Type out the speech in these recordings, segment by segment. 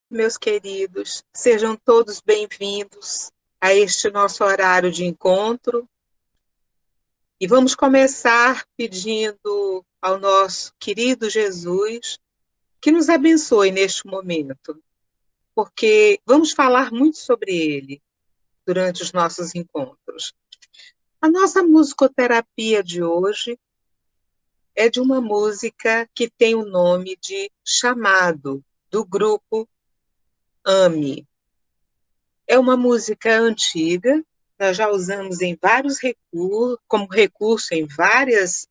Meus queridos, sejam todos bem-vindos a este nosso horário de encontro. E vamos começar pedindo ao nosso querido Jesus que nos abençoe neste momento, porque vamos falar muito sobre ele durante os nossos encontros. A nossa musicoterapia de hoje é de uma música que tem o nome de Chamado, do grupo AME. É uma música antiga, nós já usamos em vários recursos, como recurso em várias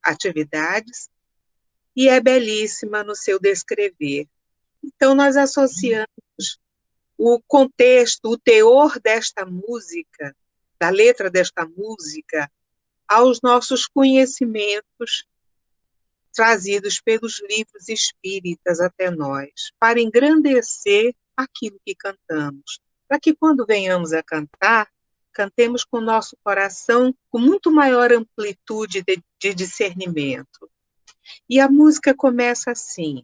atividades, e é belíssima no seu descrever. Então, nós associamos o contexto, o teor desta música, da letra desta música, aos nossos conhecimentos trazidos pelos livros espíritas até nós, para engrandecer aquilo que cantamos, para que quando venhamos a cantar, cantemos com o nosso coração com muito maior amplitude de discernimento. E a música começa assim: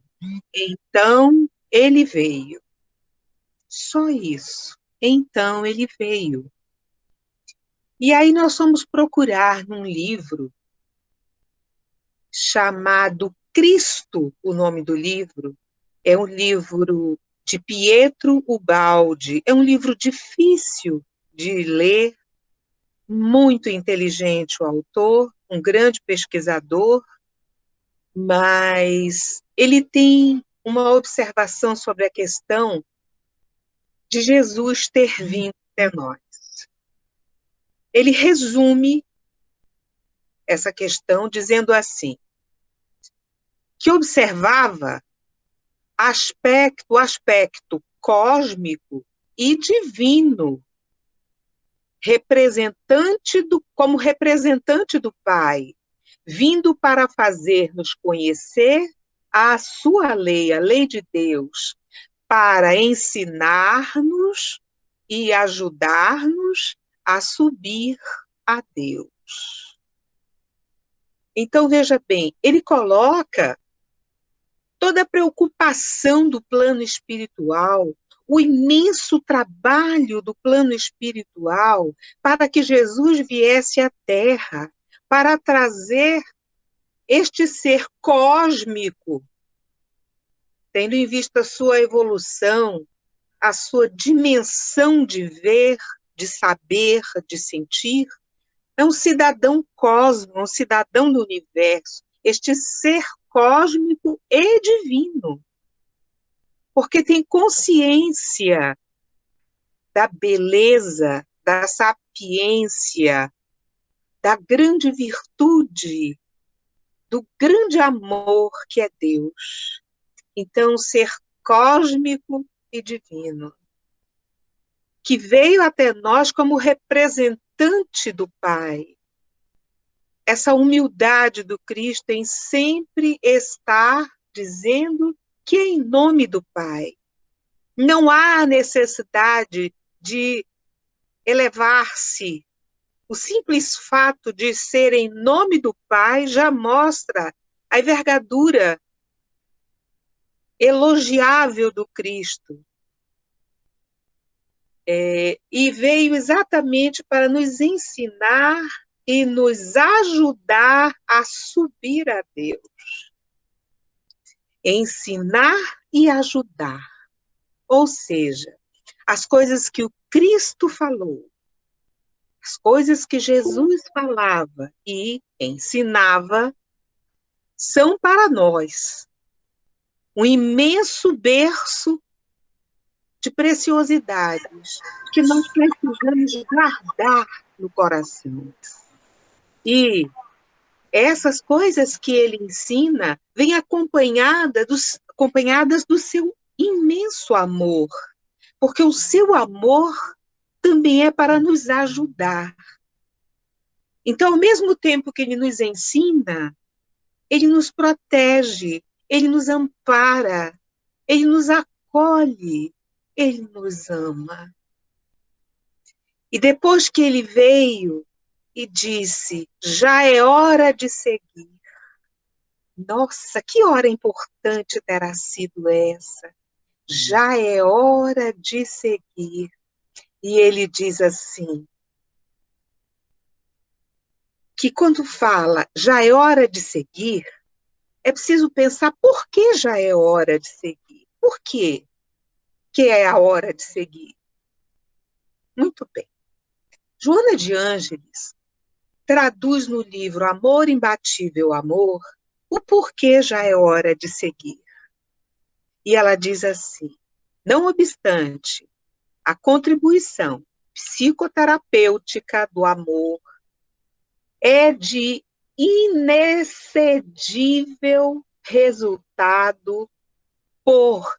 então ele veio. Só isso. Então ele veio. E aí nós fomos procurar num livro chamado Cristo, o nome do livro. É um livro de Pietro Ubaldi. É um livro difícil de ler, muito inteligente o autor, um grande pesquisador, mas ele tem uma observação sobre a questão de Jesus ter vindo até nós. Ele resume essa questão dizendo assim, que observava o aspecto cósmico e divino, como representante do Pai, vindo para fazer-nos conhecer a sua lei, a lei de Deus, para ensinar-nos e ajudar-nos a subir a Deus. Então, veja bem, ele coloca toda a preocupação do plano espiritual, o imenso trabalho do plano espiritual para que Jesus viesse à Terra, para trazer este ser cósmico, tendo em vista a sua evolução, a sua dimensão de ver, de saber, de sentir, é um cidadão cósmico, um cidadão do universo, este ser cósmico e divino, porque tem consciência da beleza, da sapiência, da grande virtude, do grande amor que é Deus. Então, ser cósmico e divino, que veio até nós como representante do Pai. Essa humildade do Cristo em sempre estar dizendo que é em nome do Pai. Não há necessidade de elevar-se. O simples fato de ser em nome do Pai já mostra a envergadura elogiável do Cristo. E veio exatamente para nos ensinar e nos ajudar a subir a Deus. Ensinar e ajudar. Ou seja, as coisas que o Cristo falou, as coisas que Jesus falava e ensinava, são para nós um imenso berço de preciosidades que nós precisamos guardar no coração. E essas coisas que ele ensina vêm acompanhadas do seu imenso amor, porque o seu amor também é para nos ajudar. Então, ao mesmo tempo que ele nos ensina, ele nos protege, ele nos ampara, ele nos acolhe, ele nos ama. E depois que ele veio e disse, já é hora de seguir. Nossa, que hora importante terá sido essa. já é hora de seguir. E ele diz assim, que quando fala já é hora de seguir, é preciso pensar por que já é hora de seguir. Por quê que é a hora de seguir? Muito bem. Joana de Ângeles traduz no livro Amor Imbatível Amor o porquê já é hora de seguir. E ela diz assim, não obstante a contribuição psicoterapêutica do amor é de inexcedível resultado por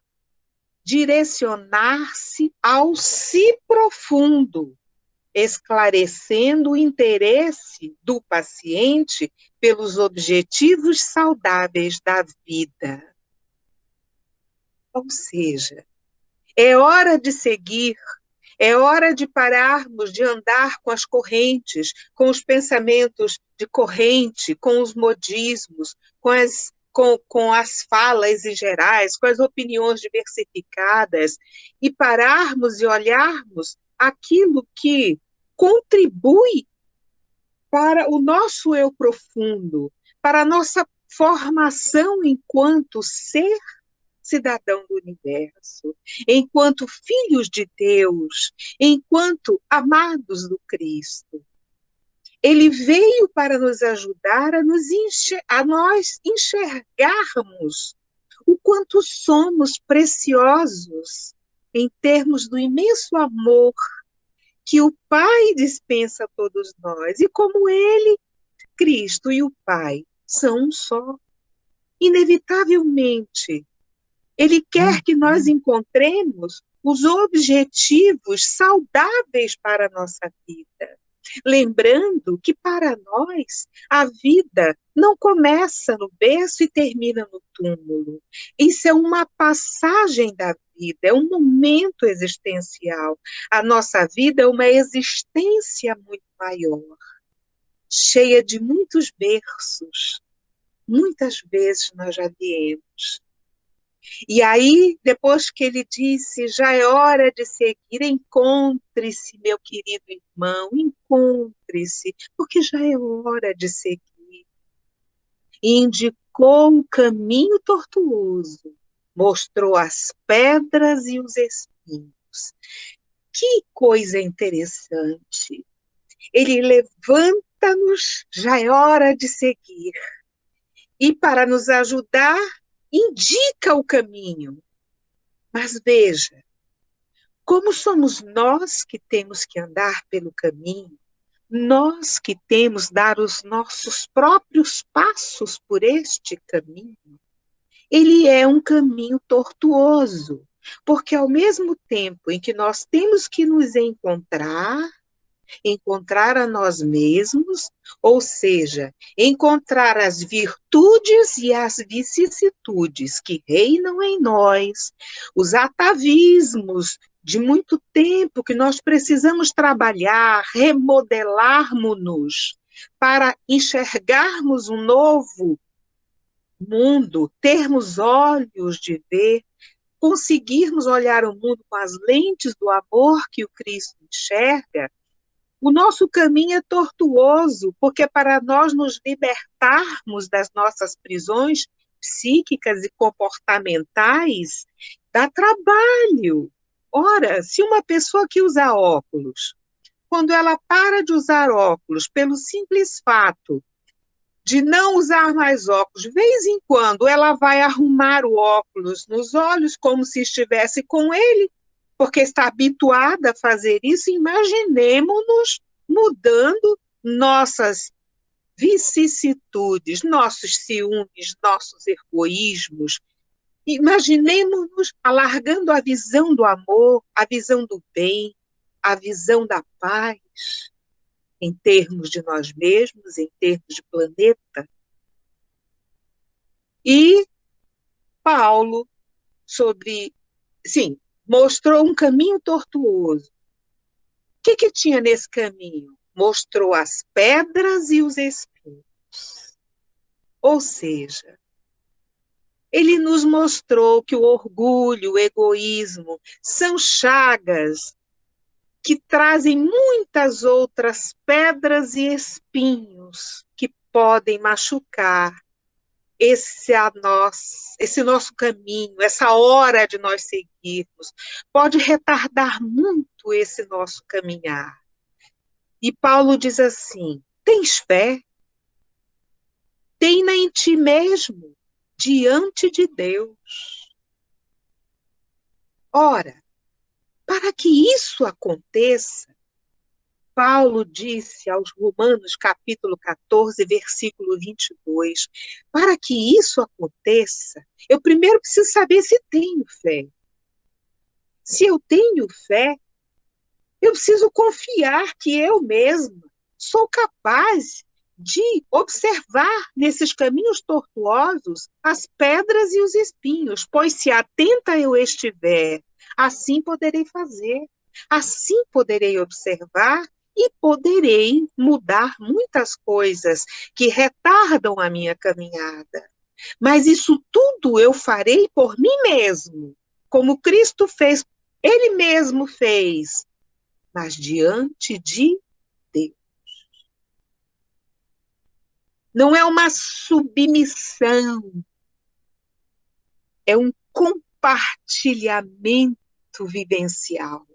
direcionar-se ao si profundo, esclarecendo o interesse do paciente pelos objetivos saudáveis da vida. Ou seja, é hora de seguir, é hora de pararmos de andar com as correntes, com os pensamentos de corrente, com os modismos, com as falas em gerais, com as opiniões diversificadas, e pararmos e olharmos aquilo que contribui para o nosso eu profundo, para a nossa formação enquanto ser cidadão do universo, enquanto filhos de Deus, enquanto amados do Cristo. Ele veio para nos ajudar a nós enxergarmos o quanto somos preciosos em termos do imenso amor que o Pai dispensa a todos nós, e como Ele, Cristo e o Pai são um só. Inevitavelmente, Ele quer que nós encontremos os objetivos saudáveis para a nossa vida. Lembrando que, para nós, a vida não começa no berço e termina no túmulo. Isso é uma passagem da vida, é um momento existencial. A nossa vida é uma existência muito maior, cheia de muitos berços. Muitas vezes nós já viemos. E aí, depois que ele disse, já é hora de seguir, encontre-se, meu querido irmão, encontre-se, porque já é hora de seguir. E indicou um caminho tortuoso, mostrou as pedras e os espinhos. Que coisa interessante! Ele levanta-nos, já é hora de seguir. E para nos ajudar, indica o caminho. Mas veja, como somos nós que temos que andar pelo caminho, nós que temos dar os nossos próprios passos por este caminho, ele é um caminho tortuoso, porque ao mesmo tempo em que nós temos que nos encontrar a nós mesmos, ou seja, encontrar as virtudes e as vicissitudes que reinam em nós, os atavismos de muito tempo que nós precisamos trabalhar, remodelarmos-nos para enxergarmos um novo mundo, termos olhos de ver, conseguirmos olhar o mundo com as lentes do amor que o Cristo enxerga. O nosso caminho é tortuoso, porque para nós nos libertarmos das nossas prisões psíquicas e comportamentais, dá trabalho. Ora, se uma pessoa que usa óculos, quando ela para de usar óculos pelo simples fato de não usar mais óculos, de vez em quando ela vai arrumar o óculos nos olhos como se estivesse com ele, porque está habituada a fazer isso, imaginemos-nos mudando nossas vicissitudes, nossos ciúmes, nossos egoísmos. Imaginemos-nos alargando a visão do amor, a visão do bem, a visão da paz, em termos de nós mesmos, em termos de planeta. E Paulo, mostrou um caminho tortuoso. O que tinha nesse caminho? Mostrou as pedras e os espinhos. Ou seja, Ele nos mostrou que o orgulho, o egoísmo são chagas que trazem muitas outras pedras e espinhos que podem machucar esse nosso caminho, essa hora de nós seguirmos. Pode retardar muito esse nosso caminhar. E Paulo diz assim: tens fé? Tem-na em ti mesmo, diante de Deus. Ora, para que isso aconteça, Paulo disse aos Romanos, capítulo 14, versículo 22, para que isso aconteça, eu primeiro preciso saber se tenho fé. Se eu tenho fé, eu preciso confiar que eu mesma sou capaz de observar nesses caminhos tortuosos as pedras e os espinhos, pois se atenta eu estiver, assim poderei fazer, assim poderei observar e poderei mudar muitas coisas que retardam a minha caminhada. Mas isso tudo eu farei por mim mesmo, como Cristo fez, Ele mesmo fez, mas diante de Deus. Não é uma submissão, é um compartilhamento vivencial.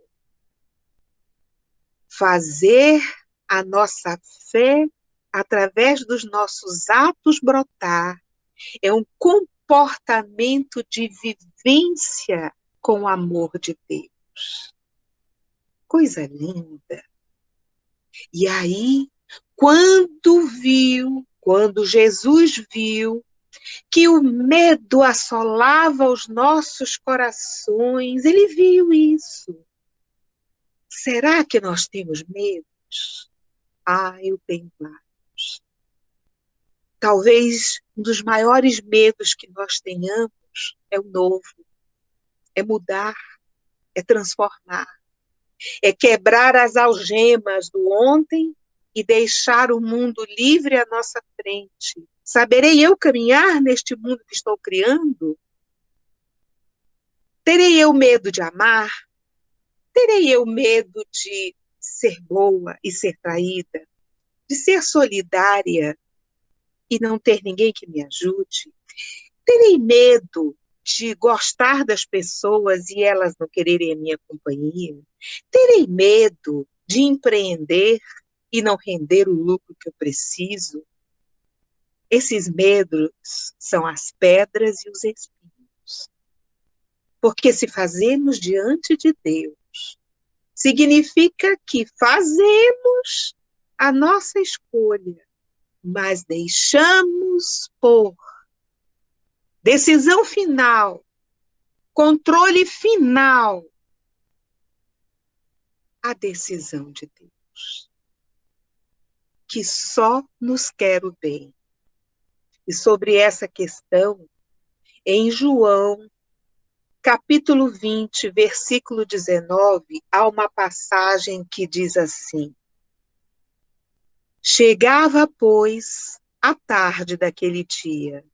Fazer a nossa fé, através dos nossos atos, brotar. É um comportamento de vivência com o amor de Deus. Coisa linda. E aí, quando Jesus viu que o medo assolava os nossos corações, ele viu isso. Será que nós temos medos? Ah, eu tenho vários. Talvez um dos maiores medos que nós tenhamos é o novo, é mudar, é transformar, é quebrar as algemas do ontem e deixar o mundo livre à nossa frente. Saberei eu caminhar neste mundo que estou criando? Terei eu medo de amar? Terei eu medo de ser boa e ser traída? De ser solidária e não ter ninguém que me ajude? Terei medo de gostar das pessoas e elas não quererem a minha companhia? Terei medo de empreender e não render o lucro que eu preciso? Esses medos são as pedras e os espinhos. Porque se fazemos diante de Deus, significa que fazemos a nossa escolha, mas deixamos por decisão final, controle final, a decisão de Deus, que só nos quer o bem. E sobre essa questão, em João, capítulo 20, versículo 19, há uma passagem que diz assim: chegava, pois, a tarde daquele dia,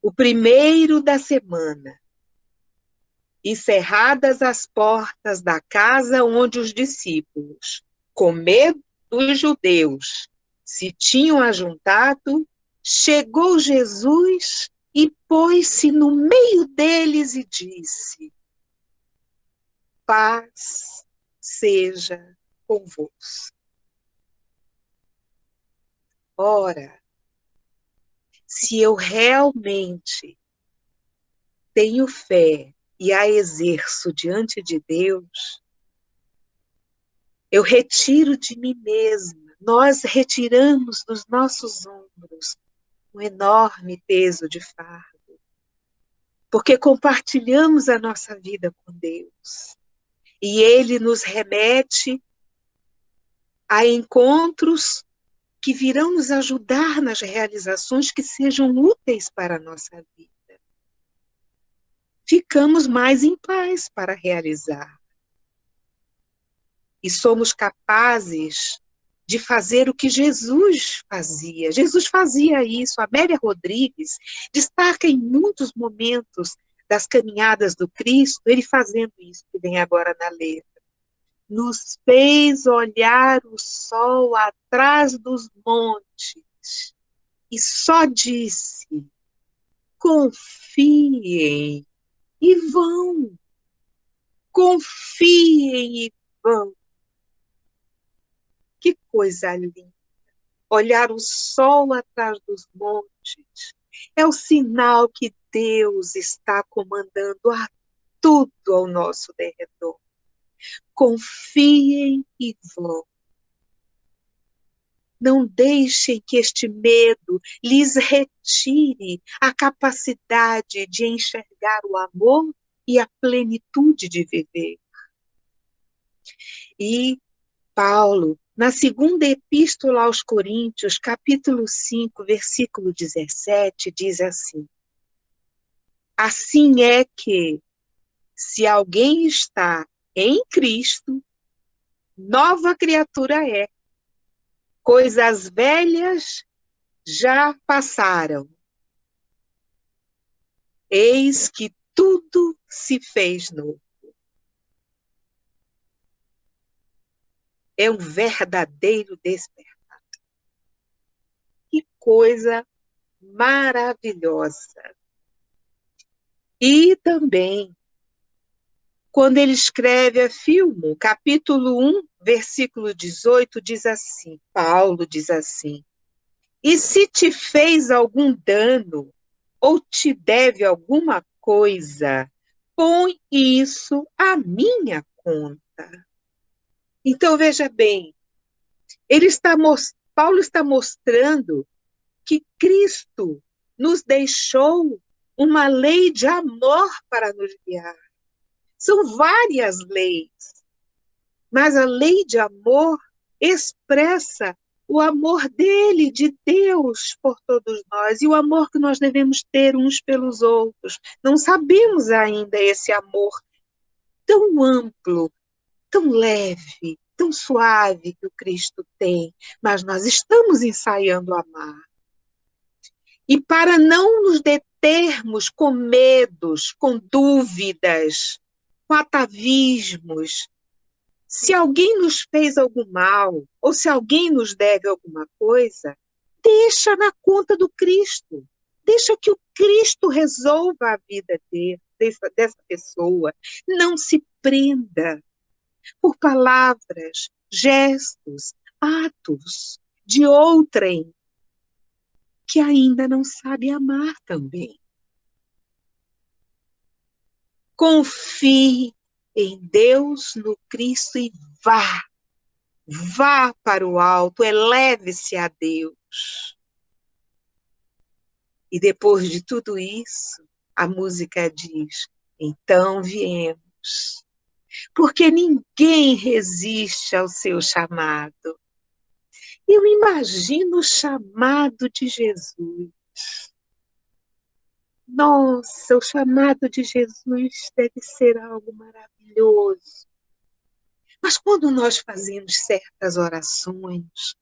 o primeiro da semana, e cerradas as portas da casa onde os discípulos, com medo dos judeus, se tinham ajuntado, chegou Jesus e pôs-se no meio deles e disse: paz seja convosco. Ora, se eu realmente tenho fé e a exerço diante de Deus, eu retiro de mim mesma, nós retiramos dos nossos ombros um enorme peso de fardo, porque compartilhamos a nossa vida com Deus. E Ele nos remete a encontros que virão nos ajudar nas realizações que sejam úteis para a nossa vida. Ficamos mais em paz para realizar. E somos capazes de fazer o que Jesus fazia. Jesus fazia isso. Amélia Rodrigues destaca em muitos momentos das caminhadas do Cristo, ele fazendo isso que vem agora na letra. Nos fez olhar o sol atrás dos montes e só disse: confiem e vão. Confiem e vão. Que coisa linda. Olhar o sol atrás dos montes é o sinal que Deus está comandando a tudo ao nosso derredor. Confiem e vão. Não deixem que este medo lhes retire a capacidade de enxergar o amor e a plenitude de viver. E Paulo, na segunda epístola aos Coríntios, capítulo 5, versículo 17, diz assim: assim é que, se alguém está em Cristo, nova criatura é. Coisas velhas já passaram. Eis que tudo se fez novo. É um verdadeiro despertar. Que coisa maravilhosa. E também, quando ele escreve a Filmo, capítulo 1, versículo 18, diz assim, Paulo diz assim: e se te fez algum dano ou te deve alguma coisa, põe isso à minha conta. Então, veja bem, Paulo está mostrando que Cristo nos deixou uma lei de amor para nos guiar. São várias leis, mas a lei de amor expressa o amor dele, de Deus, por todos nós, e o amor que nós devemos ter uns pelos outros. Não sabemos ainda esse amor tão amplo, tão leve, tão suave que o Cristo tem, mas nós estamos ensaiando a amar. E para não nos determos com medos, com dúvidas, com atavismos, se alguém nos fez algum mal, ou se alguém nos deve alguma coisa, deixa na conta do Cristo. Deixa que o Cristo resolva a vida dessa pessoa. Não se prenda por palavras, gestos, atos de outrem que ainda não sabe amar também. Confie em Deus, no Cristo e vá. Vá para o alto, eleve-se a Deus. E depois de tudo isso, a música diz: então viemos. Porque ninguém resiste ao seu chamado. Eu imagino o chamado de Jesus. Nossa, o chamado de Jesus deve ser algo maravilhoso. Mas quando nós fazemos certas orações,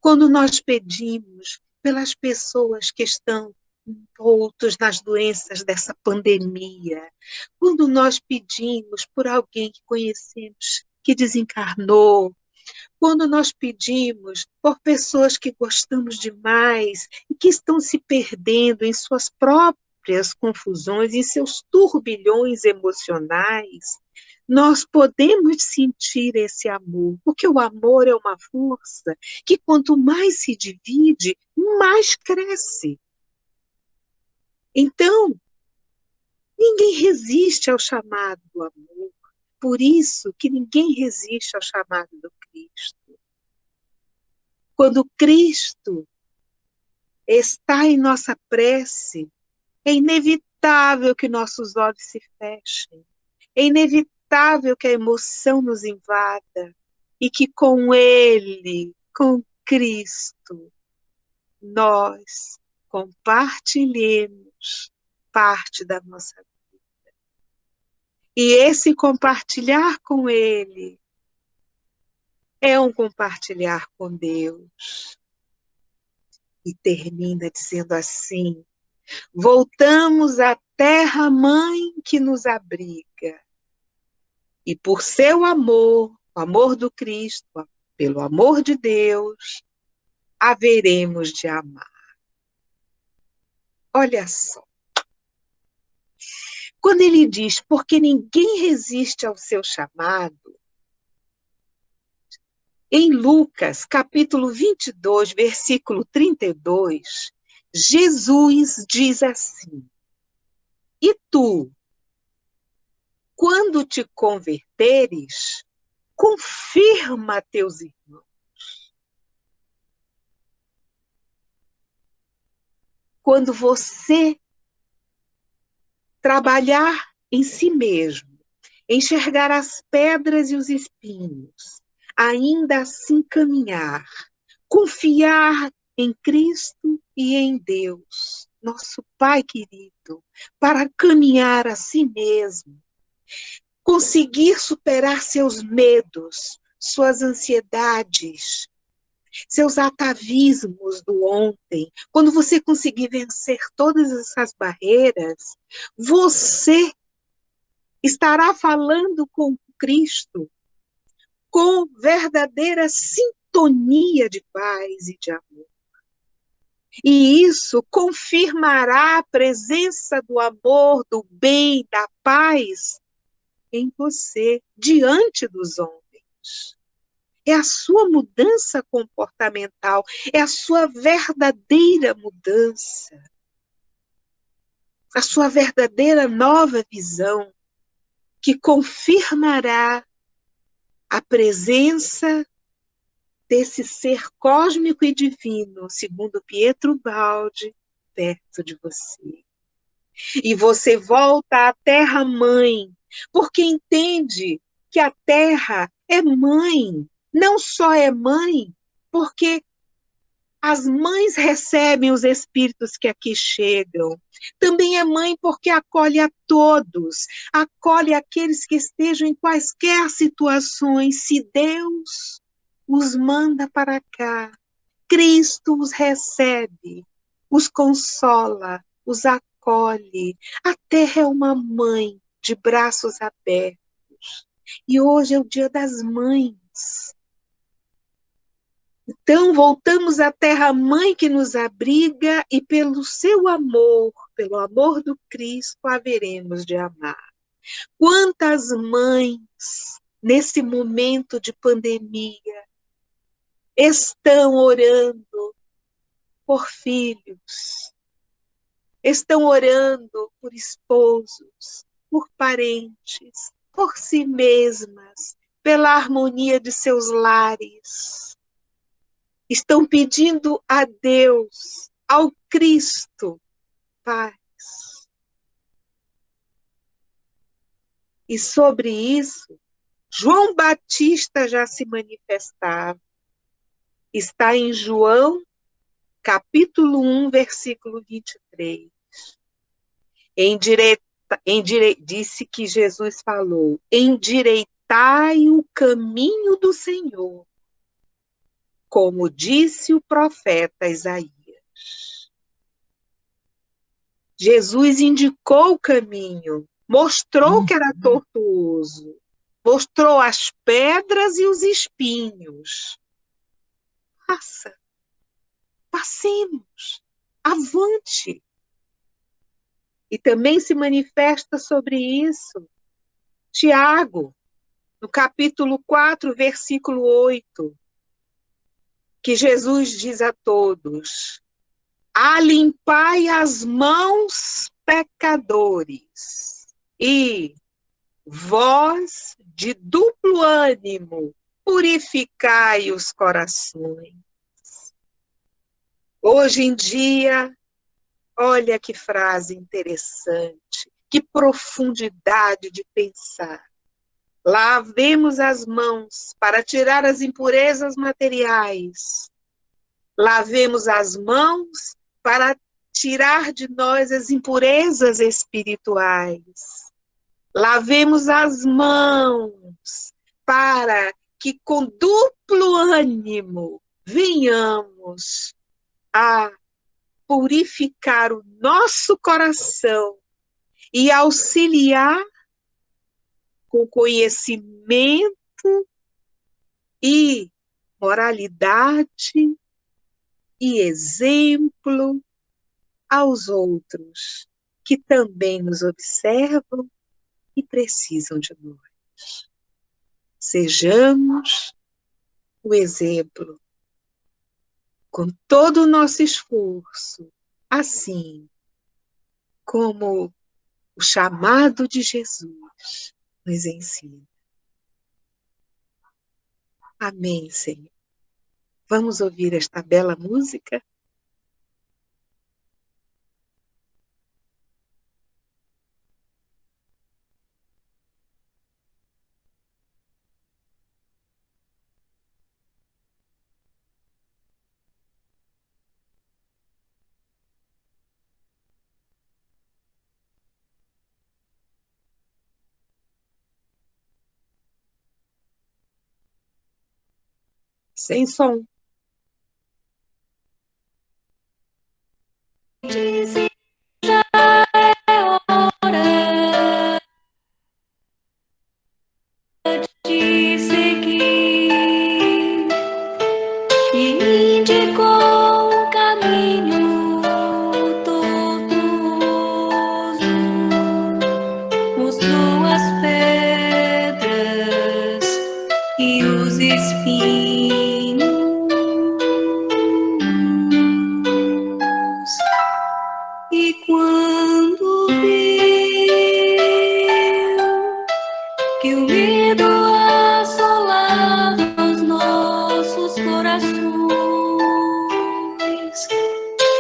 quando nós pedimos pelas pessoas que estão envoltos nas doenças dessa pandemia, quando nós pedimos por alguém que conhecemos que desencarnou, quando nós pedimos por pessoas que gostamos demais e que estão se perdendo em suas próprias confusões, em seus turbilhões emocionais, nós podemos sentir esse amor, porque o amor é uma força que quanto mais se divide, mais cresce. Então, ninguém resiste ao chamado do amor, por isso que ninguém resiste ao chamado do Cristo. Quando Cristo está em nossa prece, é inevitável que nossos olhos se fechem, é inevitável que a emoção nos invada e que com Ele, com Cristo, nós compartilhemos parte da nossa vida. E esse compartilhar com Ele é um compartilhar com Deus. E termina dizendo assim: voltamos à terra-mãe que nos abriga. E por seu amor, o amor do Cristo, pelo amor de Deus, haveremos de amar. Olha só. Quando ele diz, porque ninguém resiste ao seu chamado, em Lucas, capítulo 22, versículo 32, Jesus diz assim: e tu, quando te converteres, confirma teus irmãos. Quando você trabalhar em si mesmo, enxergar as pedras e os espinhos, ainda assim caminhar, confiar em Cristo e em Deus, nosso Pai querido, para caminhar a si mesmo, conseguir superar seus medos, suas ansiedades, seus atavismos do ontem. Quando você conseguir vencer todas essas barreiras, você estará falando com Cristo com verdadeira sintonia de paz e de amor. E isso confirmará a presença do amor, do bem, da paz em você, diante dos homens. É a sua mudança comportamental, é a sua verdadeira mudança, a sua verdadeira nova visão, que confirmará a presença desse ser cósmico e divino, segundo Pietro Baldi, perto de você. E você volta à Terra-mãe, porque entende que a Terra é mãe. Não só é mãe, porque as mães recebem os espíritos que aqui chegam. Também é mãe porque acolhe a todos, acolhe aqueles que estejam em quaisquer situações. Se Deus os manda para cá, Cristo os recebe, os consola, os acolhe. A terra é uma mãe de braços abertos. E hoje é o Dia das Mães. Então, voltamos à terra-mãe que nos abriga e pelo seu amor, pelo amor do Cristo, haveremos de amar. Quantas mães, nesse momento de pandemia, estão orando por filhos, estão orando por esposos, por parentes, por si mesmas, pela harmonia de seus lares. Estão pedindo a Deus, ao Cristo, paz. E sobre isso, João Batista já se manifestava. Está em João, capítulo 1, versículo 23. Disse que Jesus falou: endireitai o caminho do Senhor, como disse o profeta Isaías. Jesus indicou o caminho, mostrou que era tortuoso, mostrou as pedras e os espinhos. Passemos, avante. E também se manifesta sobre isso Tiago, no capítulo 4, versículo 8, que Jesus diz a todos: alimpai as mãos, pecadores, e vós, de duplo ânimo, purificai os corações. Hoje em dia, olha que frase interessante, que profundidade de pensar. Lavemos as mãos para tirar as impurezas materiais. Lavemos as mãos para tirar de nós as impurezas espirituais. Lavemos as mãos para que com duplo ânimo venhamos a purificar o nosso coração e auxiliar com conhecimento e moralidade e exemplo aos outros que também nos observam e precisam de nós. Sejamos o exemplo com todo o nosso esforço, assim como o chamado de Jesus nos ensina. Amém, Senhor. Vamos ouvir esta bela música? Sem som. Dizem já é hora de seguir e indicou um caminho tortuoso, mostrou as pedras e os espinhos. E quando viu que o medo assolava os nossos corações,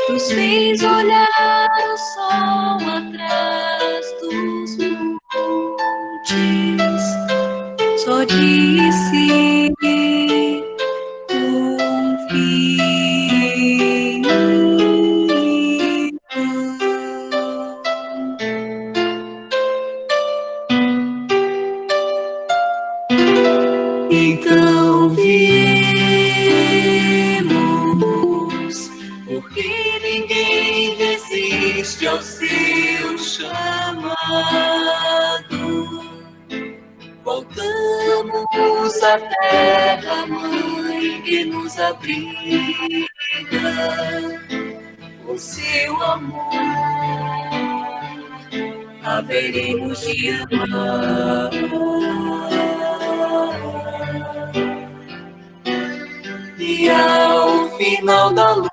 nos fez olhar o sol atrás dos montes, só disse então viemos, porque ninguém resiste ao seu chamado. Voltamos à terra, mãe, que nos abriga, o seu amor haveremos de amar. E ao final da luta,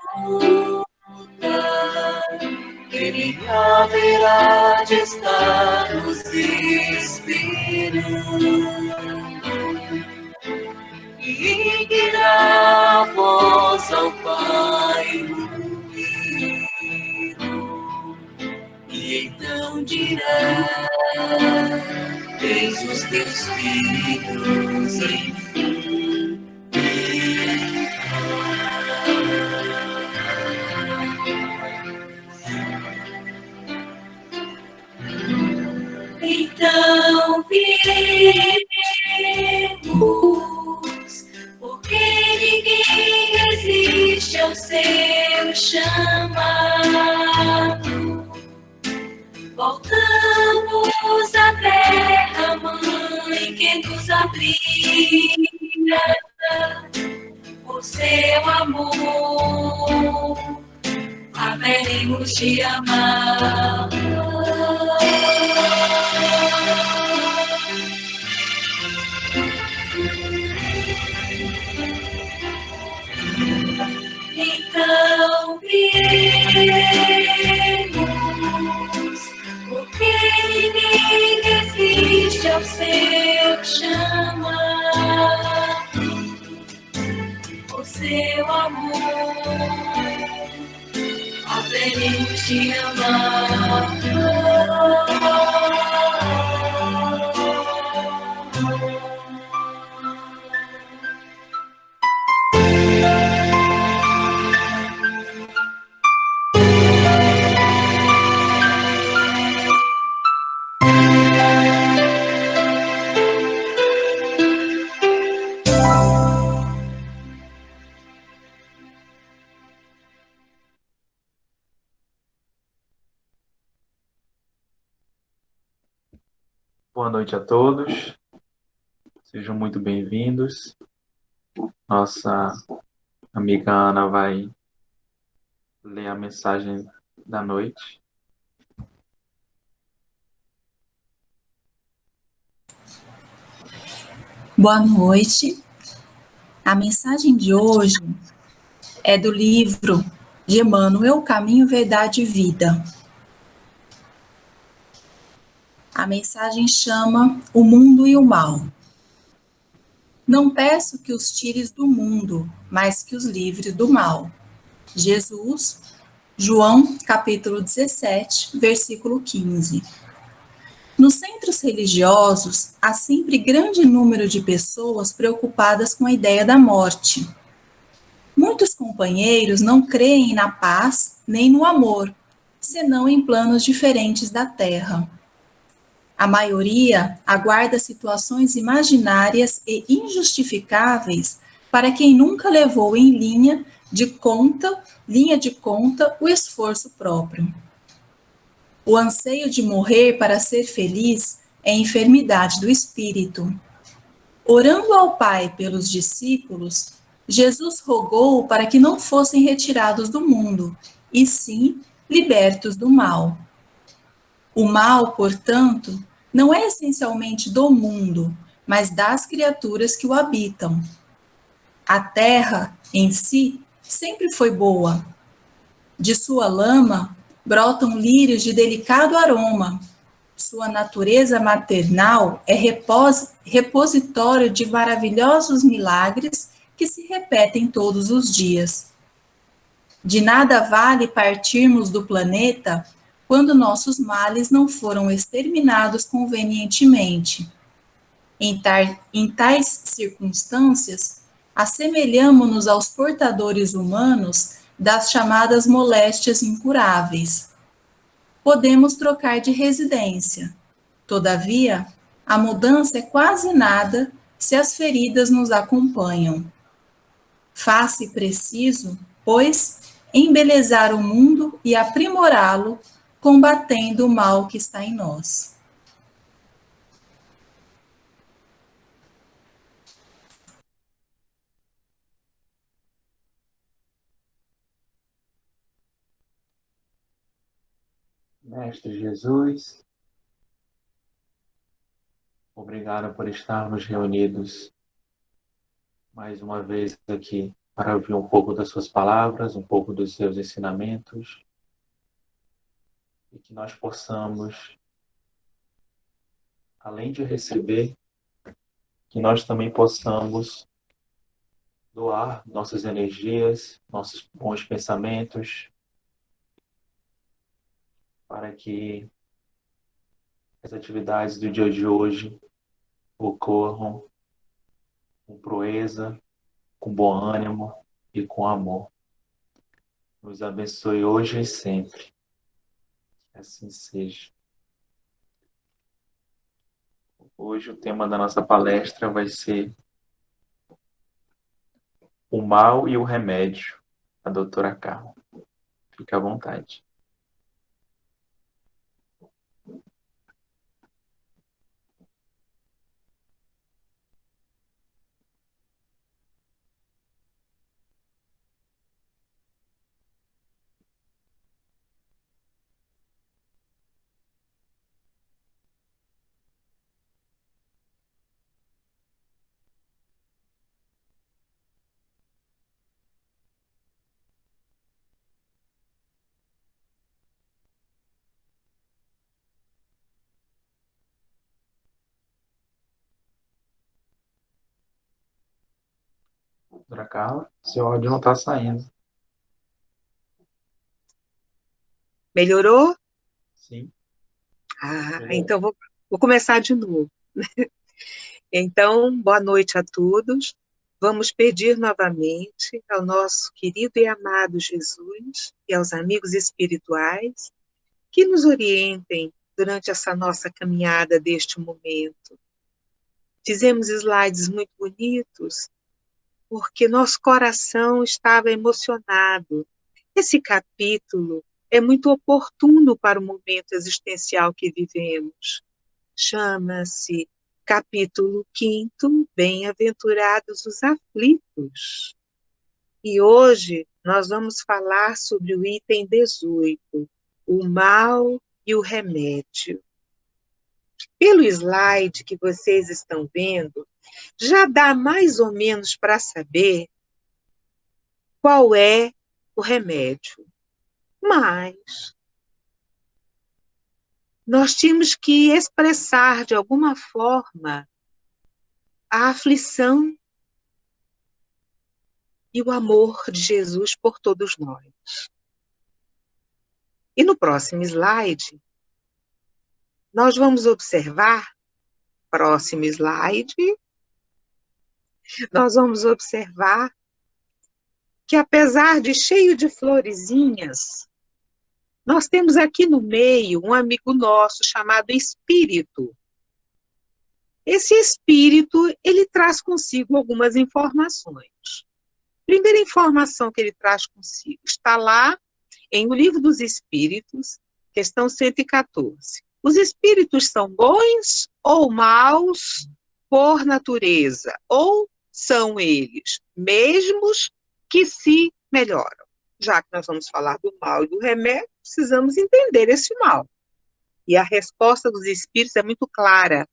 Ele haverá de estar nos esperando e guiará a voz ao Pai no meio. E então dirá: eis os teus filhos, enfim. Então viemos, porque ninguém resiste ao seu chamado. Voltamos à terra, mãe, que nos abriga, por seu amor haveremos de amar. Então viemos, porque ninguém resiste ao seu chamado, o seu amor haveremos de amar. Boa noite a todos, sejam muito bem-vindos. Nossa amiga Ana vai ler a mensagem da noite. Boa noite. A mensagem de hoje é do livro de Emmanuel, Caminho, Verdade e Vida. A mensagem chama O Mundo e o Mal. Não peço que os tires do mundo, mas que os livres do mal. Jesus, João, capítulo 17, versículo 15. Nos centros religiosos, há sempre grande número de pessoas preocupadas com a ideia da morte. Muitos companheiros não creem na paz nem no amor, senão em planos diferentes da Terra. A maioria aguarda situações imaginárias e injustificáveis para quem nunca levou em linha de conta o esforço próprio. O anseio de morrer para ser feliz é enfermidade do espírito. Orando ao Pai pelos discípulos, Jesus rogou para que não fossem retirados do mundo, e sim libertos do mal. O mal, portanto, não é essencialmente do mundo, mas das criaturas que o habitam. A terra, em si, sempre foi boa. De sua lama brotam lírios de delicado aroma. Sua natureza maternal é repositório de maravilhosos milagres que se repetem todos os dias. De nada vale partirmos do planeta quando nossos males não foram exterminados convenientemente. Em tais circunstâncias, assemelhamo-nos aos portadores humanos das chamadas moléstias incuráveis. Podemos trocar de residência. Todavia, a mudança é quase nada se as feridas nos acompanham. Faz-se preciso, pois, embelezar o mundo e aprimorá-lo, combatendo o mal que está em nós. Mestre Jesus, obrigado por estarmos reunidos mais uma vez aqui para ouvir um pouco das suas palavras, um pouco dos seus ensinamentos, e que nós possamos, além de receber, que nós também possamos doar nossas energias, nossos bons pensamentos, para que as atividades do dia de hoje ocorram com proeza, com bom ânimo e com amor. Nos abençoe hoje e sempre. Que assim seja. Hoje o tema da nossa palestra vai ser o mal e o remédio, a doutora Carla. Fique à vontade. Doutora Carla, seu áudio não está saindo. Melhorou? Sim. Então vou começar de novo. Então, boa noite a todos. Vamos pedir novamente ao nosso querido e amado Jesus e aos amigos espirituais que nos orientem durante essa nossa caminhada deste momento. Fizemos slides muito bonitos, porque nosso coração estava emocionado. Esse capítulo é muito oportuno para o momento existencial que vivemos. chama-se capítulo 5, Bem-aventurados os aflitos. E hoje nós vamos falar sobre o item 18, o mal e o remédio. Pelo slide que vocês estão vendo, já dá mais ou menos para saber qual é o remédio. Mas nós tínhamos que expressar de alguma forma a aflição e o amor de Jesus por todos nós. E no próximo slide, nós vamos observar, próximo slide, nós vamos observar que apesar de cheio de florezinhas, nós temos aqui no meio um amigo nosso chamado Espírito. Esse Espírito, ele traz consigo algumas informações. Primeira informação que ele traz consigo está lá em O Livro dos Espíritos, questão 114. Os espíritos são bons ou maus por natureza? Ou são eles mesmos que se melhoram? Já que nós vamos falar do mal e do remédio, precisamos entender esse mal. E a resposta dos espíritos é muito clara.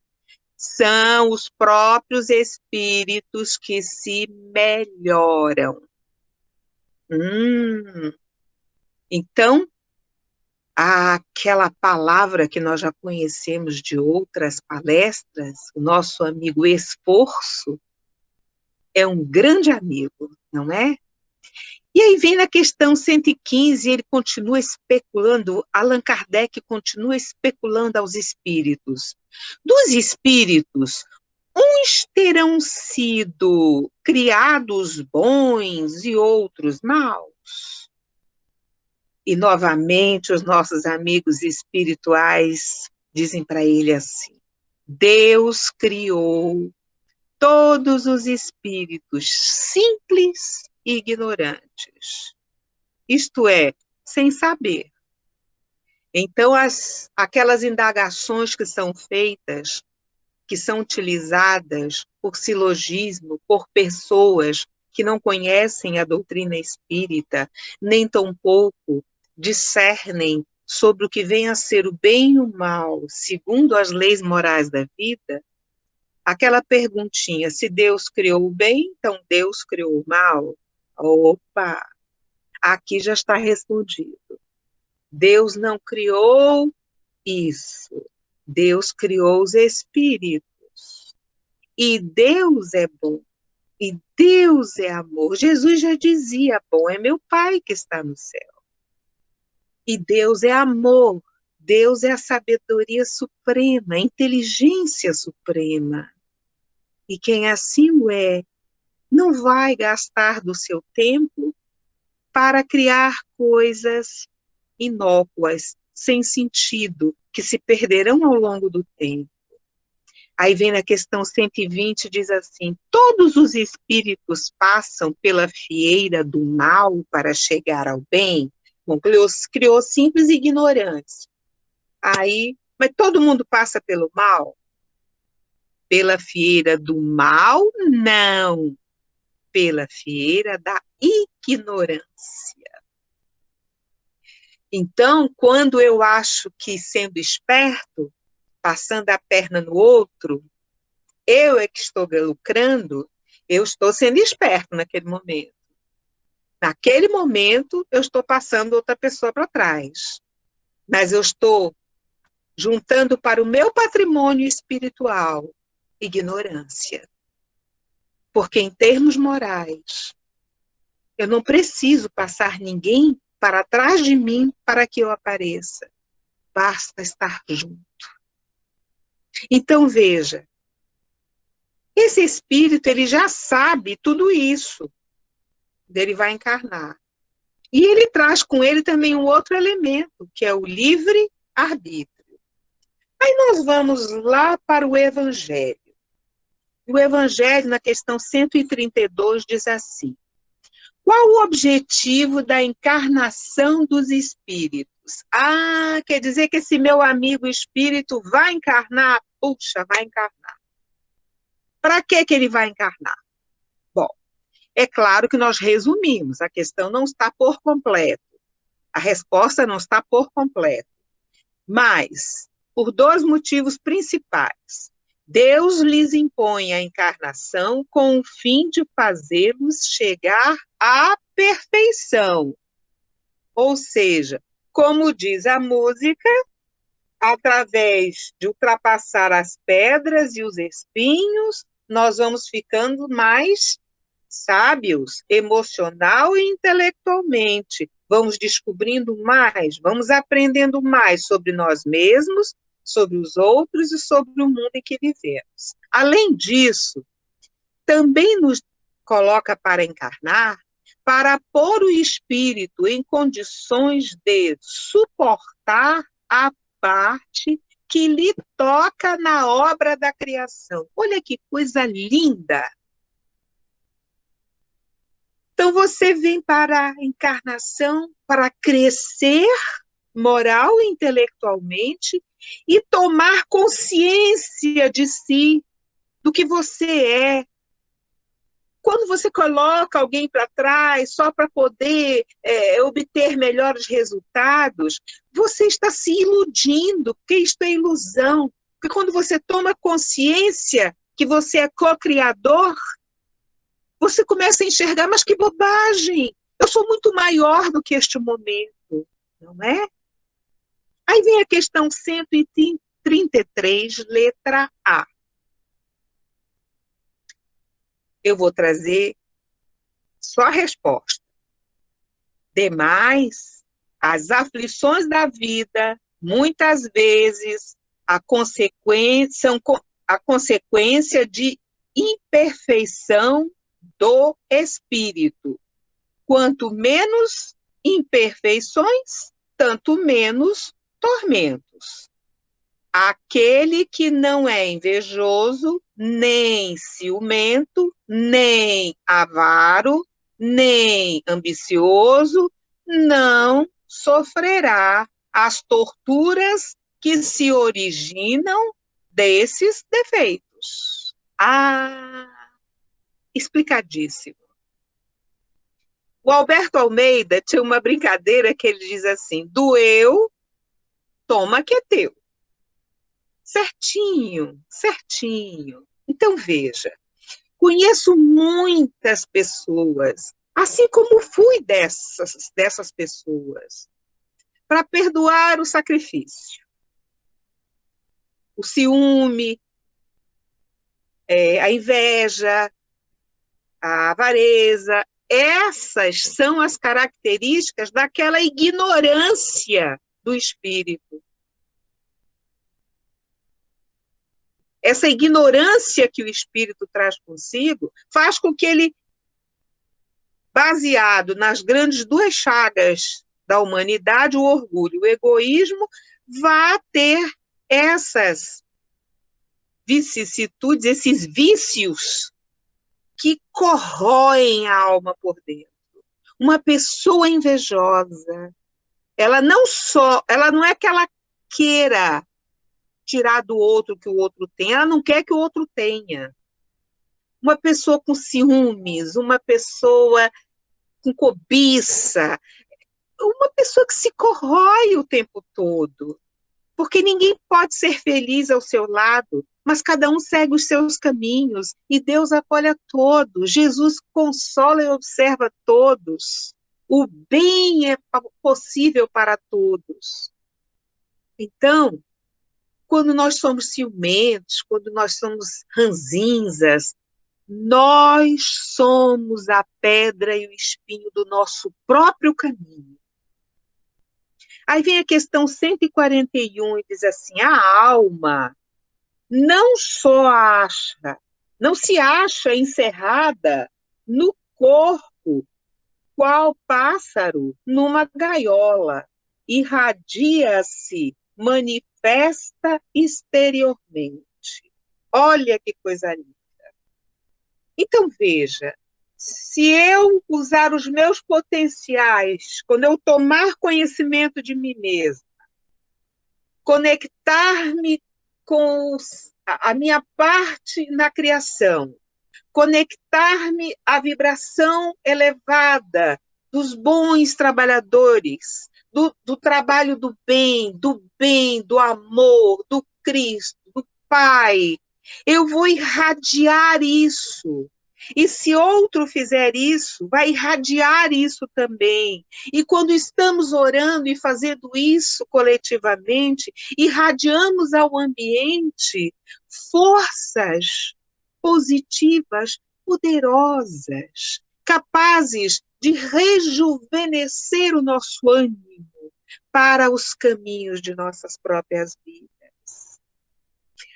São os próprios espíritos que se melhoram. Então, aquela palavra que nós já conhecemos de outras palestras, o nosso amigo esforço, é um grande amigo, não é? E aí vem na questão 115, ele continua especulando, Allan Kardec continua especulando aos espíritos. Dos espíritos, uns terão sido criados bons e outros maus. E novamente os nossos amigos espirituais dizem para ele assim: Deus criou todos os espíritos simples e ignorantes, isto é, sem saber. Então, aquelas indagações que são feitas, que são utilizadas por silogismo, por pessoas que não conhecem a doutrina espírita, nem tampouco discernem sobre o que vem a ser o bem e o mal, segundo as leis morais da vida, aquela perguntinha, se Deus criou o bem, então Deus criou o mal? Opa, aqui já está respondido. Deus não criou isso. Deus criou os espíritos. E Deus é bom. E Deus é amor. Jesus já dizia, bom é meu Pai que está no céu. E Deus é amor. Deus é a sabedoria suprema, a inteligência suprema. E quem assim o é, não vai gastar do seu tempo para criar coisas inócuas, sem sentido, que se perderão ao longo do tempo. Aí vem na questão 120, diz assim, todos os espíritos passam pela fieira do mal para chegar ao bem? Bom, criou simples e ignorantes. Aí, mas todo mundo passa pelo mal? Pela fieira do mal, não. Pela fieira da ignorância. Então, quando eu acho que sendo esperto, passando a perna no outro, eu é que estou lucrando, eu estou sendo esperto naquele momento. Naquele momento, eu estou passando outra pessoa para trás. Mas eu estou juntando para o meu patrimônio espiritual ignorância. Porque em termos morais, eu não preciso passar ninguém para trás de mim para que eu apareça. Basta estar junto. Então, veja, esse espírito, ele já sabe tudo isso. Ele vai encarnar. E ele traz com ele também um outro elemento, que é o livre-arbítrio. Aí nós vamos lá para o Evangelho. O Evangelho, na questão 132, diz assim, qual o objetivo da encarnação dos espíritos? quer dizer que esse meu amigo espírito vai encarnar? Puxa, vai encarnar. Para que ele vai encarnar? Bom, é claro que nós resumimos, a questão não está por completo. A resposta não está por completo. Mas, por dois motivos principais. Deus lhes impõe a encarnação com o fim de fazê-los chegar à perfeição. Ou seja, como diz a música, através de ultrapassar as pedras e os espinhos, nós vamos ficando mais sábios, emocional e intelectualmente. Vamos descobrindo mais, vamos aprendendo mais sobre nós mesmos, sobre os outros e sobre o mundo em que vivemos. Além disso, também nos coloca para encarnar, para pôr o espírito em condições de suportar a parte que lhe toca na obra da criação. Olha que coisa linda! Então, você vem para a encarnação para crescer moral e intelectualmente e tomar consciência de si, do que você é. Quando você coloca alguém para trás só para poder obter melhores resultados, você está se iludindo, porque isto é ilusão. Porque quando você toma consciência que você é co-criador, você começa a enxergar, mas que bobagem, eu sou muito maior do que este momento, não é? Aí vem a questão 133, letra A. Eu vou trazer só a resposta. Demais, as aflições da vida, muitas vezes, são a consequência de imperfeição do espírito. Quanto menos imperfeições, tanto menos tormentos. Aquele que não é invejoso, nem ciumento, nem avaro, nem ambicioso, não sofrerá as torturas que se originam desses defeitos. Explicadíssimo. O Alberto Almeida tinha uma brincadeira que ele diz assim: doeu, toma que é teu. Certinho, certinho. Então, veja, conheço muitas pessoas, assim como fui dessas pessoas, para perdoar o sacrifício, o ciúme, a inveja, a avareza. Essas são as características daquela ignorância do espírito. Essa ignorância que o espírito traz consigo faz com que ele, baseado nas grandes duas chagas da humanidade, o orgulho e o egoísmo, vá ter essas vicissitudes, esses vícios que corroem a alma por dentro. Uma pessoa invejosa, ela não é que ela queira tirar do outro que o outro tem, ela não quer que o outro tenha. Uma pessoa com ciúmes, uma pessoa com cobiça, uma pessoa que se corrói o tempo todo, porque ninguém pode ser feliz ao seu lado, mas cada um segue os seus caminhos, e Deus acolhe a todos, Jesus consola e observa todos, o bem é possível para todos. Então, quando nós somos ciumentos, quando nós somos ranzinzas, nós somos a pedra e o espinho do nosso próprio caminho. Aí vem a questão 141 e diz assim: a alma não se acha encerrada no corpo, qual pássaro numa gaiola, irradia-se, manifesta exteriormente. Olha que coisa linda. Então, veja, Se eu usar os meus potenciais, quando eu tomar conhecimento de mim mesma, conectar-me com a minha parte na criação, conectar-me à vibração elevada dos bons trabalhadores, do trabalho do bem, do amor, do Cristo, do Pai. Eu vou irradiar isso. E se outro fizer isso, vai irradiar isso também. E quando estamos orando e fazendo isso coletivamente, irradiamos ao ambiente forças positivas, poderosas, capazes de rejuvenescer o nosso ânimo para os caminhos de nossas próprias vidas.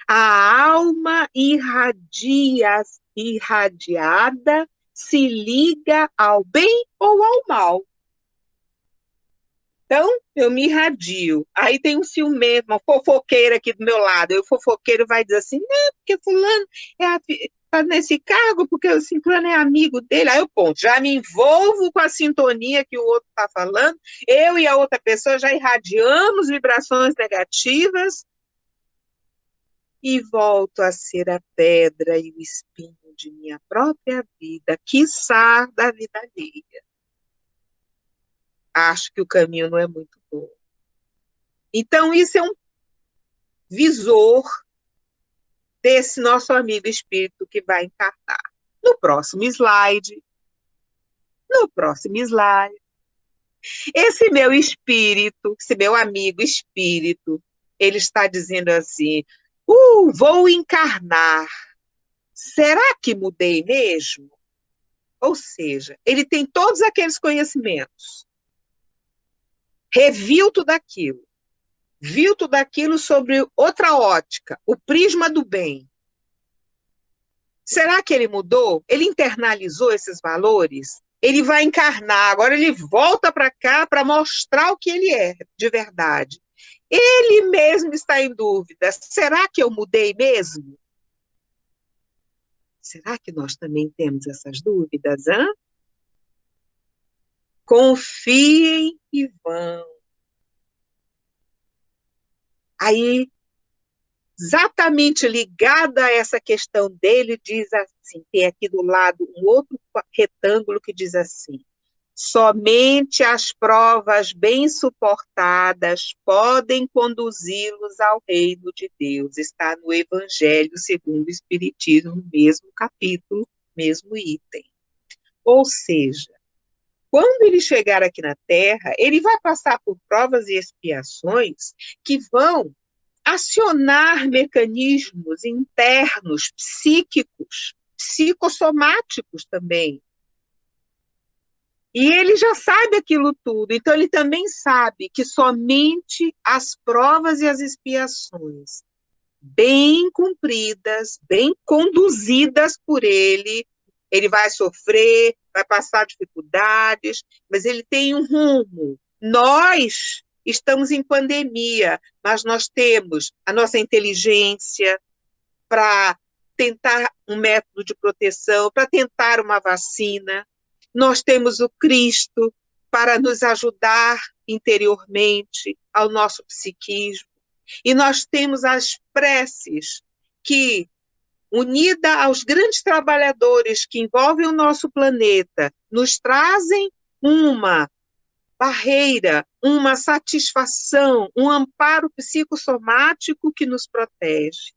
A alma irradiada se liga ao bem ou ao mal. Então, eu me irradio. Aí tem um ciumento, uma fofoqueira aqui do meu lado. Aí o fofoqueiro vai dizer assim, não, porque fulano está nesse cargo, porque o fulano é amigo dele. Aí eu, ponto, já me envolvo com a sintonia que o outro está falando. Eu e a outra pessoa já irradiamos vibrações negativas e volto a ser a pedra e o espinho de minha própria vida, quiçá da vida alheia. Acho que o caminho não é muito bom. Então, isso é um visor desse nosso amigo espírito que vai encarnar. No próximo slide, esse meu espírito, esse meu amigo espírito, ele está dizendo assim, vou encarnar. Será que mudei mesmo? Ou seja, ele tem todos aqueles conhecimentos. Reviu tudo aquilo. Viu tudo aquilo sobre outra ótica, o prisma do bem. Será que ele mudou? Ele internalizou esses valores? Ele vai encarnar, agora ele volta para cá para mostrar o que ele é, de verdade. Ele mesmo está em dúvida. Será que eu mudei mesmo? Será que nós também temos essas dúvidas, hein? Confiem e vão. Aí, exatamente ligada a essa questão dele, diz assim, tem aqui do lado um outro retângulo que diz assim, somente as provas bem suportadas podem conduzi-los ao reino de Deus. Está no Evangelho segundo o Espiritismo, no mesmo capítulo, mesmo item. Ou seja, quando ele chegar aqui na Terra, ele vai passar por provas e expiações que vão acionar mecanismos internos, psíquicos, psicossomáticos também. E ele já sabe aquilo tudo, então ele também sabe que somente as provas e as expiações bem cumpridas, bem conduzidas por ele vai sofrer, vai passar dificuldades, mas ele tem um rumo. Nós estamos em pandemia, mas nós temos a nossa inteligência para tentar um método de proteção, para tentar uma vacina. Nós temos o Cristo para nos ajudar interiormente ao nosso psiquismo. E nós temos as preces que, unida aos grandes trabalhadores que envolvem o nosso planeta, nos trazem uma barreira, uma satisfação, um amparo psicossomático que nos protege.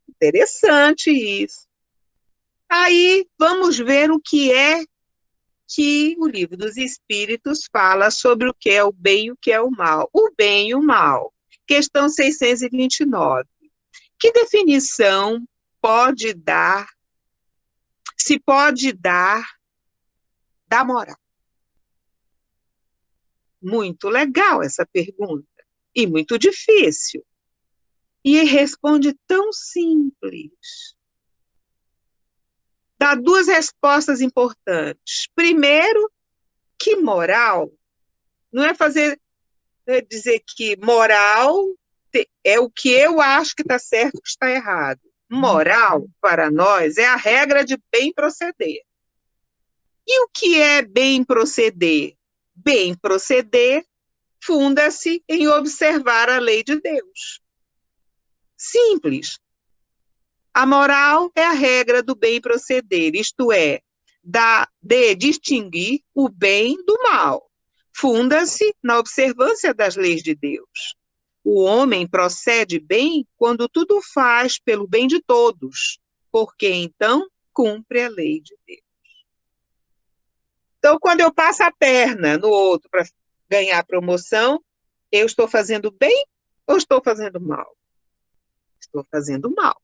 Interessante isso. Aí vamos ver o que é que o Livro dos Espíritos fala sobre o que é o bem e o que é o mal. O bem e o mal. Questão 629. Que definição se pode dar da moral? Muito legal essa pergunta, e muito difícil. E responde tão simples. Dá duas respostas importantes. Primeiro, que moral não é dizer que moral é o que eu acho que está certo e que está errado. Moral, para nós, é a regra de bem proceder. E o que é bem proceder? Bem proceder funda-se em observar a lei de Deus. Simples. A moral é a regra do bem proceder, isto é, de distinguir o bem do mal. Funda-se na observância das leis de Deus. O homem procede bem quando tudo faz pelo bem de todos, porque então cumpre a lei de Deus. Então, quando eu passo a perna no outro para ganhar promoção, eu estou fazendo bem ou estou fazendo mal? Estou fazendo mal.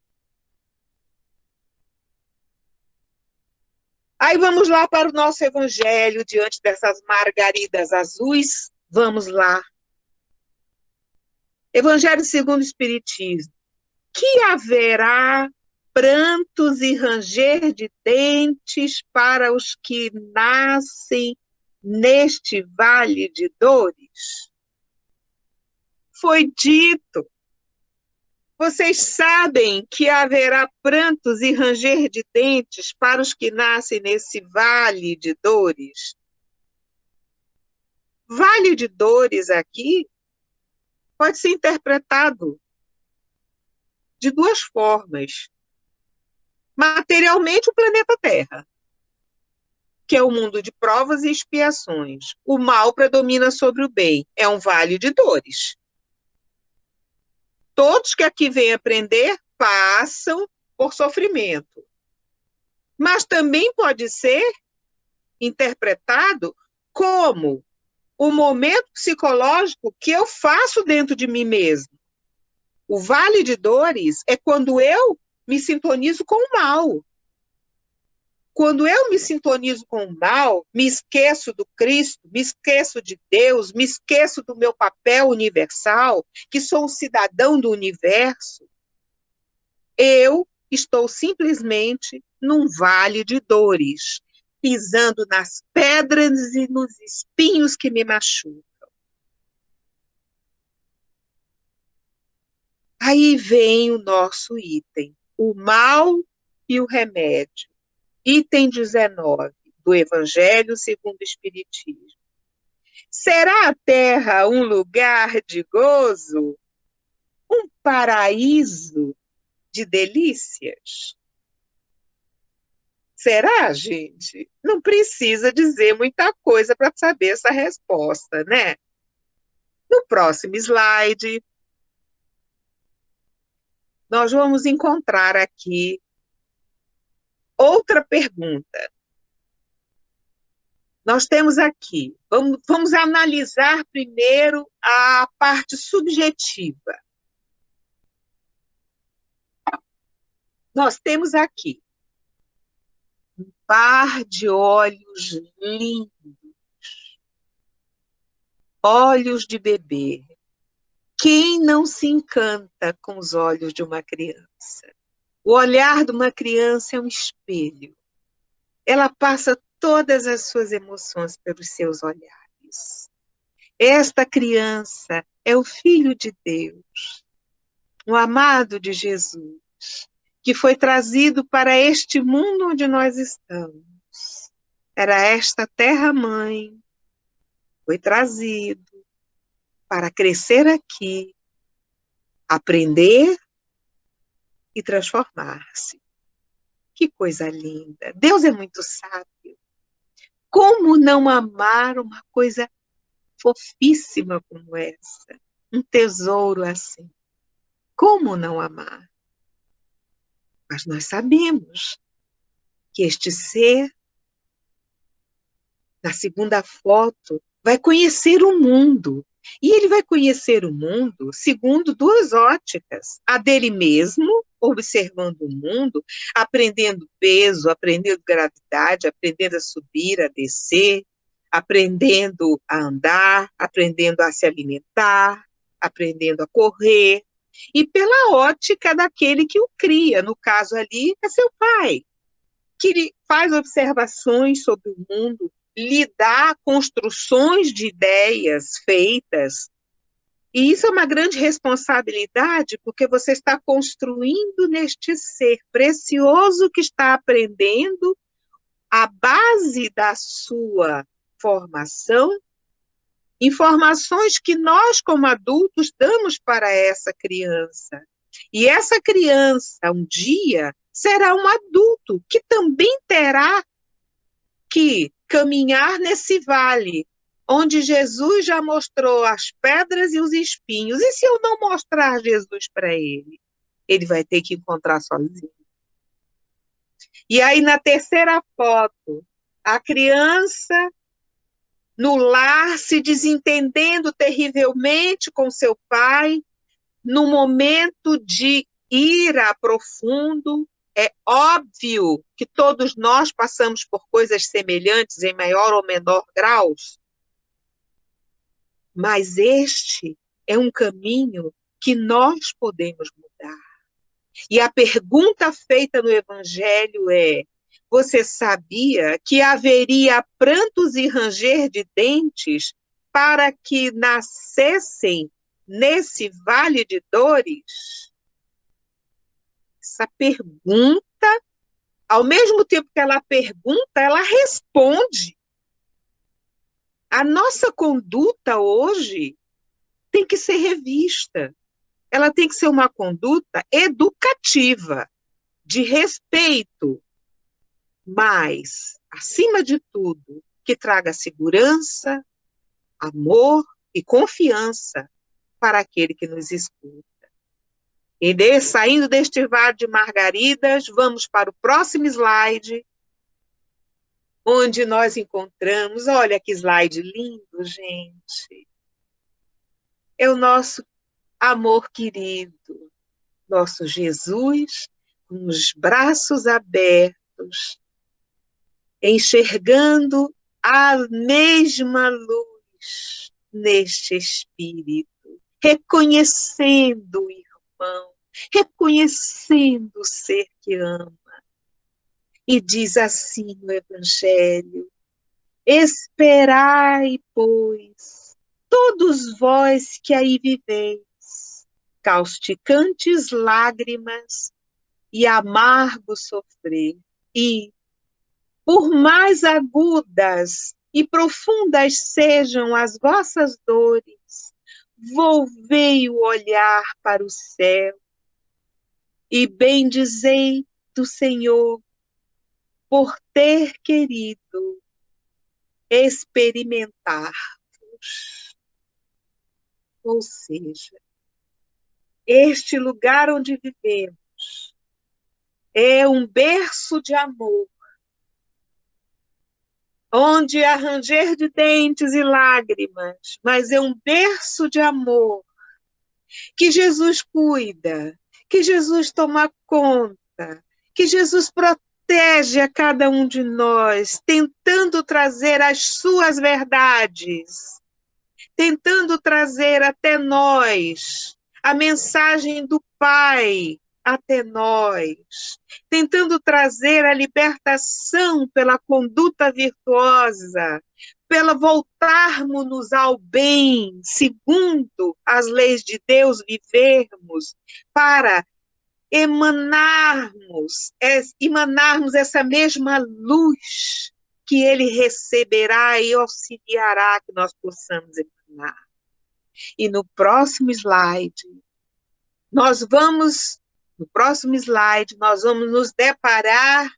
Aí vamos lá para o nosso evangelho, diante dessas margaridas azuis. Vamos lá. Evangelho segundo o Espiritismo. Que haverá prantos e ranger de dentes para os que nascem neste vale de dores? Foi dito. Vocês sabem que haverá prantos e ranger de dentes para os que nascem nesse vale de dores? Vale de dores aqui pode ser interpretado de duas formas. Materialmente, o planeta Terra, que é o mundo de provas e expiações. O mal predomina sobre o bem. É um vale de dores. Todos que aqui vêm aprender passam por sofrimento. Mas também pode ser interpretado como o momento psicológico que eu faço dentro de mim mesmo. O vale de dores é quando eu me sintonizo com o mal. Quando eu me sintonizo com o mal, me esqueço do Cristo, me esqueço de Deus, me esqueço do meu papel universal, que sou um cidadão do universo, eu estou simplesmente num vale de dores, pisando nas pedras e nos espinhos que me machucam. Aí vem o nosso item, o mal e o remédio. Item 19 do Evangelho segundo o Espiritismo. Será a terra um lugar de gozo? Um paraíso de delícias? Será, gente? Não precisa dizer muita coisa para saber essa resposta, né? No próximo slide, nós vamos encontrar aqui outra pergunta. Nós temos aqui, vamos analisar primeiro a parte subjetiva. Nós temos aqui um par de olhos lindos, olhos de bebê. Quem não se encanta com os olhos de uma criança? O olhar de uma criança é um espelho. Ela passa todas as suas emoções pelos seus olhares. Esta criança é o Filho de Deus, o amado de Jesus, que foi trazido para este mundo onde nós estamos. Era esta terra-mãe, foi trazido para crescer aqui, aprender e transformar-se. Que coisa linda! Deus é muito sábio. Como não amar uma coisa fofíssima como essa? Um tesouro assim. Como não amar? Mas nós sabemos que este ser, na segunda foto, vai conhecer o mundo. E ele vai conhecer o mundo segundo duas óticas. A dele mesmo, observando o mundo, aprendendo peso, aprendendo gravidade, aprendendo a subir, a descer, aprendendo a andar, aprendendo a se alimentar, aprendendo a correr. E pela ótica daquele que o cria, no caso ali, é seu pai, que faz observações sobre o mundo, lhe dá construções de ideias feitas E isso é uma grande responsabilidade, porque você está construindo neste ser precioso que está aprendendo a base da sua formação, informações que nós, como adultos, damos para essa criança. E essa criança, um dia, será um adulto que também terá que caminhar nesse vale, onde Jesus já mostrou as pedras e os espinhos. E se eu não mostrar Jesus para ele? Ele vai ter que encontrar sozinho. E aí, na terceira foto, a criança no lar se desentendendo terrivelmente com seu pai, no momento de ira profundo. É óbvio que todos nós passamos por coisas semelhantes em maior ou menor grau, mas este é um caminho que nós podemos mudar. E a pergunta feita no Evangelho é: você sabia que haveria prantos e ranger de dentes para que nascessem nesse vale de dores? Essa pergunta, ao mesmo tempo que ela pergunta, ela responde. A nossa conduta hoje tem que ser revista. Ela tem que ser uma conduta educativa, de respeito, mas, acima de tudo, que traga segurança, amor e confiança para aquele que nos escuta. E saindo deste vale de margaridas, vamos para o próximo slide, onde nós encontramos, olha que slide lindo, gente. É o nosso amor querido, nosso Jesus, com os braços abertos, enxergando a mesma luz neste espírito, reconhecendo o irmão, reconhecendo o ser que ama. E diz assim no Evangelho: esperai, pois, todos vós que aí viveis, causticantes lágrimas e amargo sofrer, e, por mais agudas e profundas sejam as vossas dores, volvei o olhar para o céu e bendizei do Senhor por ter querido experimentar-vos. Ou seja, este lugar onde vivemos é um berço de amor, onde há ranger de dentes e lágrimas, mas é um berço de amor, que Jesus cuida, que Jesus toma conta, que Jesus protege a cada um de nós, tentando trazer as suas verdades, tentando trazer até nós a mensagem do Pai até nós, tentando trazer a libertação pela conduta virtuosa, pela voltarmos-nos ao bem, segundo as leis de Deus, vivermos, para emanarmos essa mesma luz que Ele receberá e auxiliará que nós possamos emanar. E no próximo slide, nós vamos nos deparar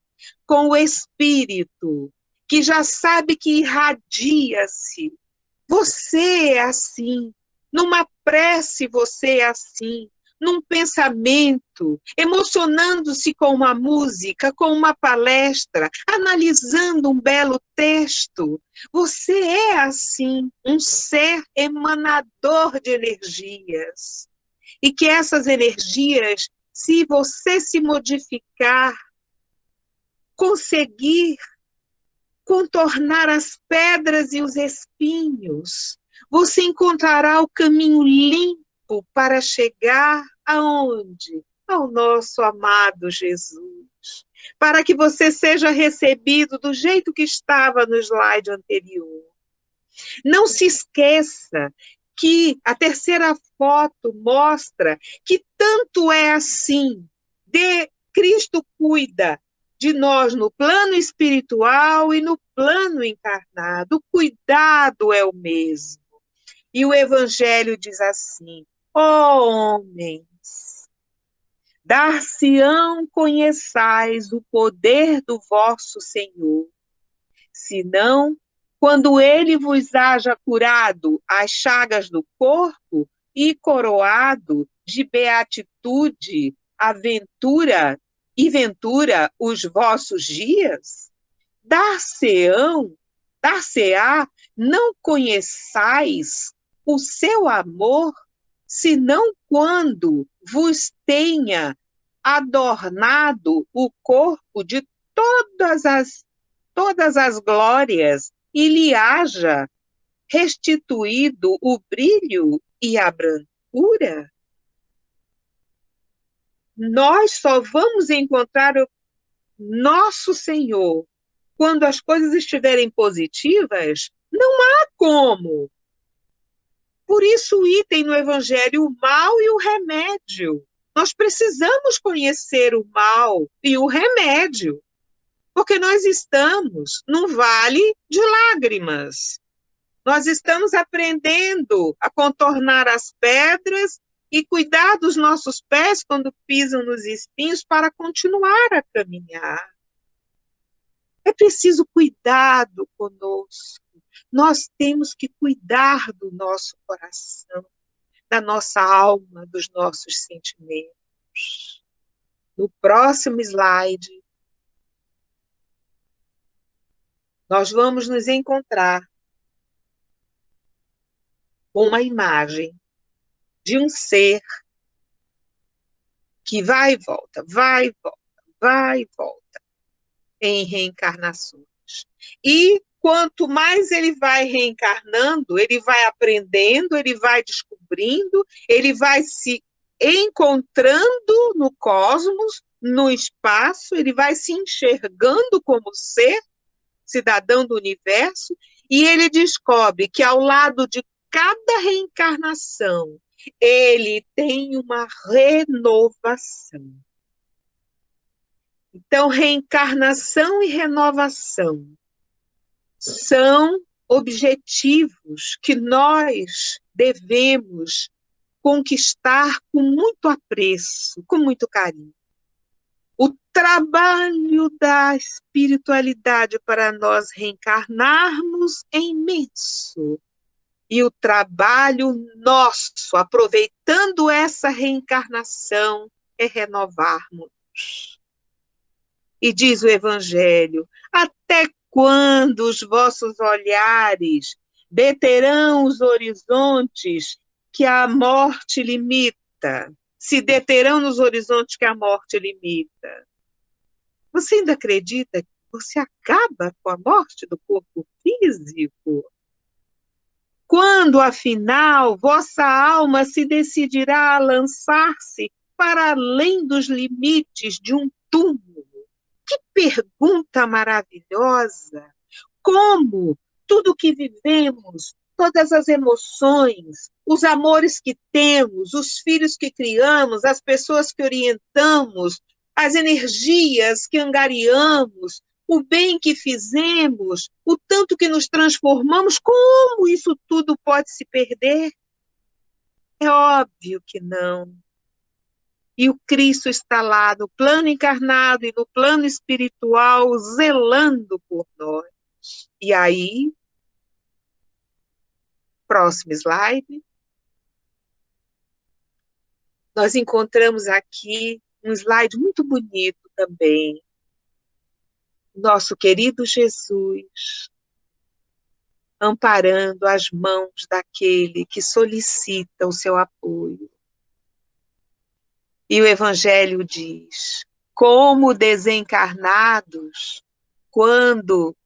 com o Espírito, que já sabe que irradia-se. Você é assim, numa prece você é assim, num pensamento, emocionando-se com uma música, com uma palestra, analisando um belo texto. Você é assim, um ser emanador de energias. E que essas energias, se você se modificar, conseguir contornar as pedras e os espinhos, você encontrará o caminho limpo para chegar aonde? Ao nosso amado Jesus. Para que você seja recebido do jeito que estava no slide anterior. Não se esqueça que a terceira foto mostra que tanto é assim, Cristo cuida de nós no plano espiritual e no plano encarnado. O cuidado é o mesmo. E o Evangelho diz assim: ó homens, dar-se-ão conheçais o poder do vosso Senhor, senão quando ele vos haja curado as chagas do corpo e coroado de beatitude, aventura e ventura os vossos dias? Dar-se-á, não conheçais o seu amor, senão quando vos tenha adornado o corpo de todas as glórias e lhe haja restituído o brilho e a brancura? Nós só vamos encontrar o nosso Senhor quando as coisas estiverem positivas. Não há como. Por isso o item no Evangelho, o mal e o remédio. Nós precisamos conhecer o mal e o remédio, porque nós estamos num vale de lágrimas. Nós estamos aprendendo a contornar as pedras e cuidar dos nossos pés quando pisam nos espinhos para continuar a caminhar. É preciso cuidado conosco. Nós temos que cuidar do nosso coração, da nossa alma, dos nossos sentimentos. No próximo slide, nós vamos nos encontrar com uma imagem de um ser que vai e volta, vai e volta, vai e volta em reencarnações. E quanto mais ele vai reencarnando, ele vai aprendendo, ele vai descobrindo, ele vai se encontrando no cosmos, no espaço, ele vai se enxergando como ser, cidadão do universo, e ele descobre que ao lado de cada reencarnação, ele tem uma renovação. Então, reencarnação e renovação são objetivos que nós devemos conquistar com muito apreço, com muito carinho. O trabalho da espiritualidade para nós reencarnarmos é imenso. E o trabalho nosso, aproveitando essa reencarnação, é renovarmos. E diz o Evangelho: até quando os vossos olhares deterão os horizontes que a morte limita? Se deterão nos horizontes que a morte limita. Você ainda acredita que você acaba com a morte do corpo físico? Quando, afinal, vossa alma se decidirá a lançar-se para além dos limites de um túmulo? Que pergunta maravilhosa! Como tudo que vivemos, todas as emoções, os amores que temos, os filhos que criamos, as pessoas que orientamos, as energias que angariamos, o bem que fizemos, o tanto que nos transformamos, como isso tudo pode se perder? É óbvio que não. E o Cristo está lá no plano encarnado e no plano espiritual, zelando por nós. E aí, próximo slide, nós encontramos aqui um slide muito bonito também. Nosso querido Jesus, amparando as mãos daquele que solicita o seu apoio. E o Evangelho diz: como desencarnados, quando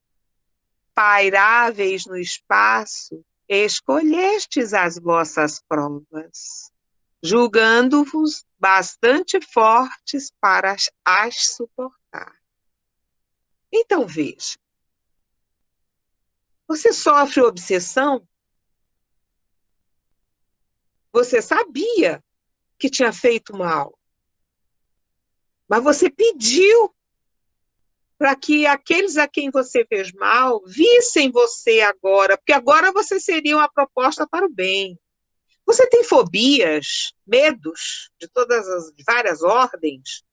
pairáveis no espaço, escolhestes as vossas provas, julgando-vos bastante fortes para as suportar. Então, veja, você sofre obsessão? Você sabia que tinha feito mal, mas você pediu para que aqueles a quem você fez mal vissem você agora, porque agora você seria uma proposta para o bem. Você tem fobias, medos de todas as várias ordens?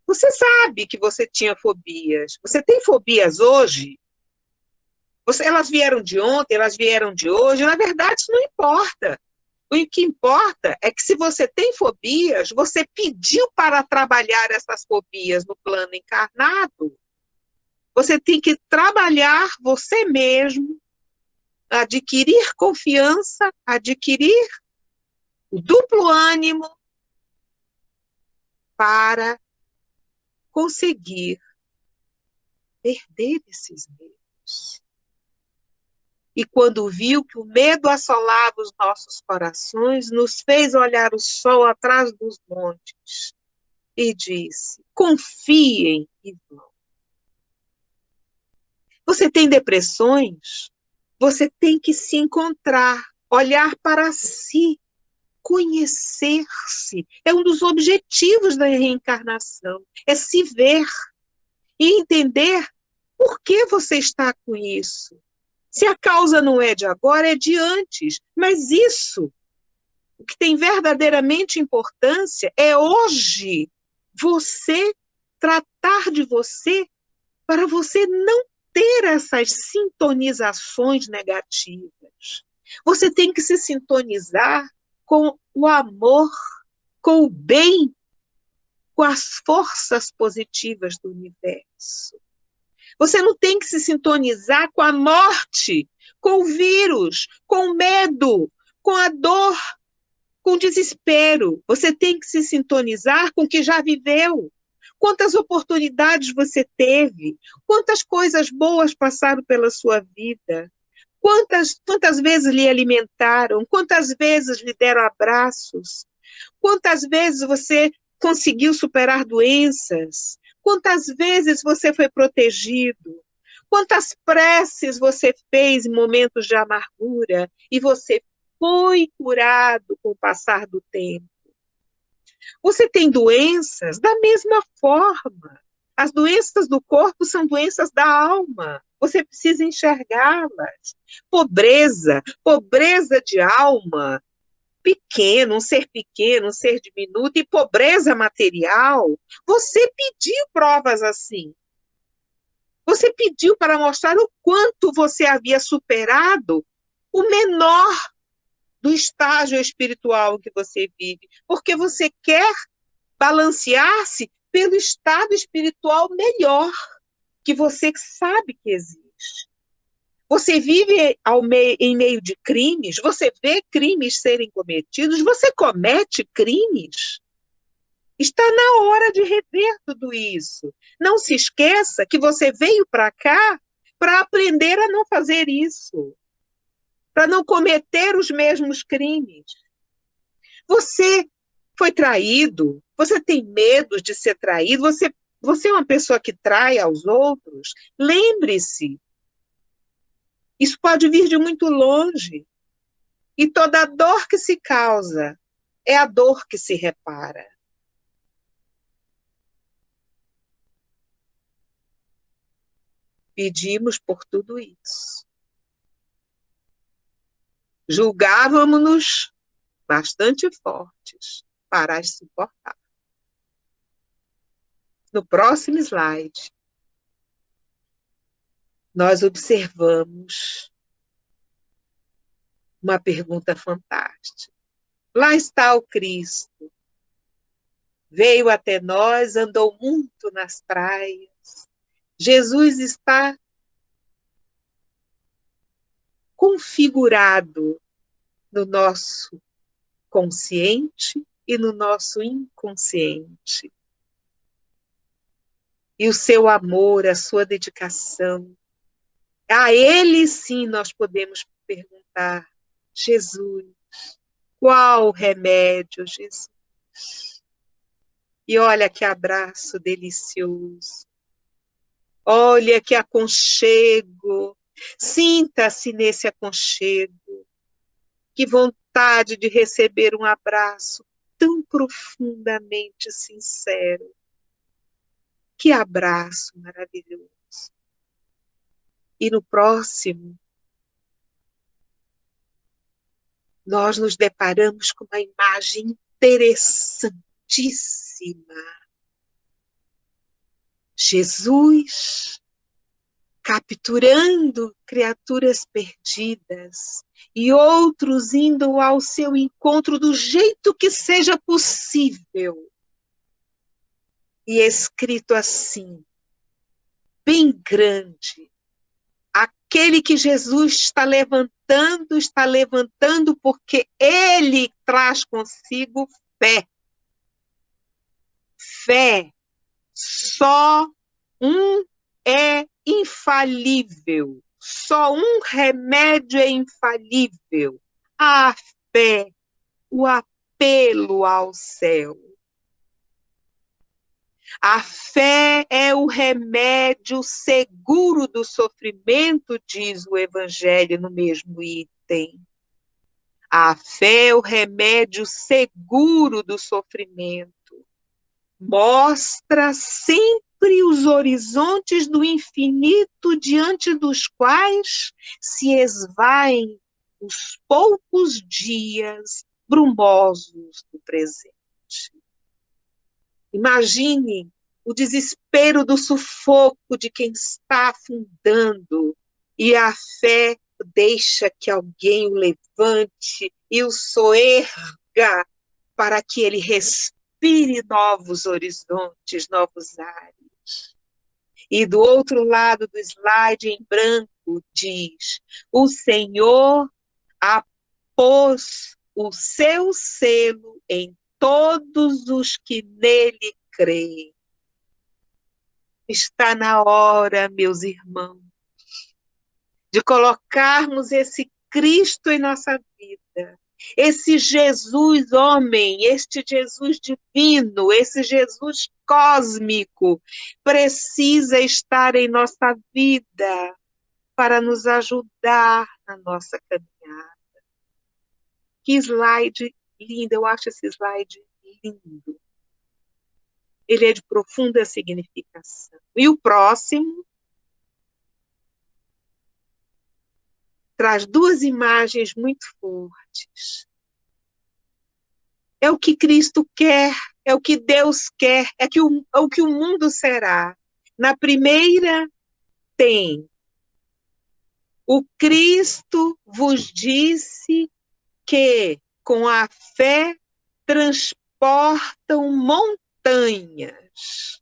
Você sabe que você tinha fobias. Você tem fobias hoje? Elas vieram de ontem, elas vieram de hoje. Na verdade, isso não importa. O que importa é que se você tem fobias, você pediu para trabalhar essas fobias no plano encarnado. Você tem que trabalhar você mesmo, adquirir confiança, adquirir o duplo ânimo para conseguir perder esses medos. E quando viu que o medo assolava os nossos corações, nos fez olhar o sol atrás dos montes e disse: confiem e vão. Você tem depressões? Você tem que se encontrar, olhar para si, conhecer-se. É um dos objetivos da reencarnação, é se ver e entender por que você está com isso. Se a causa não é de agora, é de antes. Mas isso, o que tem verdadeiramente importância é hoje você tratar de você para você não ter essas sintonizações negativas. Você tem que se sintonizar com o amor, com o bem, com as forças positivas do universo. Você não tem que se sintonizar com a morte, com o vírus, com o medo, com a dor, com o desespero. Você tem que se sintonizar com o que já viveu. Quantas oportunidades você teve? Quantas coisas boas passaram pela sua vida? Quantas vezes lhe alimentaram? Quantas vezes lhe deram abraços? Quantas vezes você conseguiu superar doenças? Quantas vezes você foi protegido? Quantas preces você fez em momentos de amargura e você foi curado com o passar do tempo? Você tem doenças da mesma forma. As doenças do corpo são doenças da alma. Você precisa enxergá-las. Pobreza de alma, pequeno, um ser diminuto, e pobreza material. Você pediu provas assim. Você pediu para mostrar o quanto você havia superado o menor do estágio espiritual que você vive, porque você quer balancear-se pelo estado espiritual melhor, que você sabe que existe. Você vive em meio de crimes, você vê crimes serem cometidos, você comete crimes. Está na hora de rever tudo isso. Não se esqueça que você veio para cá para aprender a não fazer isso, para não cometer os mesmos crimes. Você foi traído, você tem medo de ser traído, você é uma pessoa que trai aos outros. Lembre-se, isso pode vir de muito longe. E toda a dor que se causa é a dor que se repara. Pedimos por tudo isso. Julgávamos-nos bastante fortes para as suportar. No próximo slide, nós observamos uma pergunta fantástica. Lá está o Cristo. Veio até nós, andou muito nas praias. Jesus está configurado no nosso consciente e no nosso inconsciente. E o seu amor, a sua dedicação. A ele sim nós podemos perguntar: Jesus, qual o remédio, Jesus? E olha que abraço delicioso. Olha que aconchego. Sinta-se nesse aconchego. Que vontade vontade de receber um abraço tão profundamente sincero. Que abraço maravilhoso. E no próximo, nós nos deparamos com uma imagem interessantíssima. Jesus capturando criaturas perdidas e outros indo ao seu encontro do jeito que seja possível. E escrito assim, bem grande, aquele que Jesus está levantando porque ele traz consigo fé. Fé. Só um é infalível. Só um remédio é infalível. A fé, o apelo ao céu. A fé é o remédio seguro do sofrimento, diz o Evangelho no mesmo item. A fé é o remédio seguro do sofrimento. Mostra sempre os horizontes do infinito diante dos quais se esvaem os poucos dias brumosos do presente. Imagine o desespero do sufoco de quem está afundando e a fé deixa que alguém o levante e o soerga para que ele respire novos horizontes, novos ares. E do outro lado do slide em branco diz: o Senhor apôs o seu selo em todos os que nele creem. Está na hora, meus irmãos, de colocarmos esse Cristo em nossa vida, esse Jesus homem, este Jesus divino, esse Jesus cósmico, precisa estar em nossa vida para nos ajudar na nossa caminhada. Que slide lindo, eu acho esse slide lindo. Ele é de profunda significação. E o próximo traz duas imagens muito fortes. É o que Cristo quer, é o que Deus quer, é o que o mundo será. Na primeira tem: o Cristo vos disse que com a fé transportam montanhas.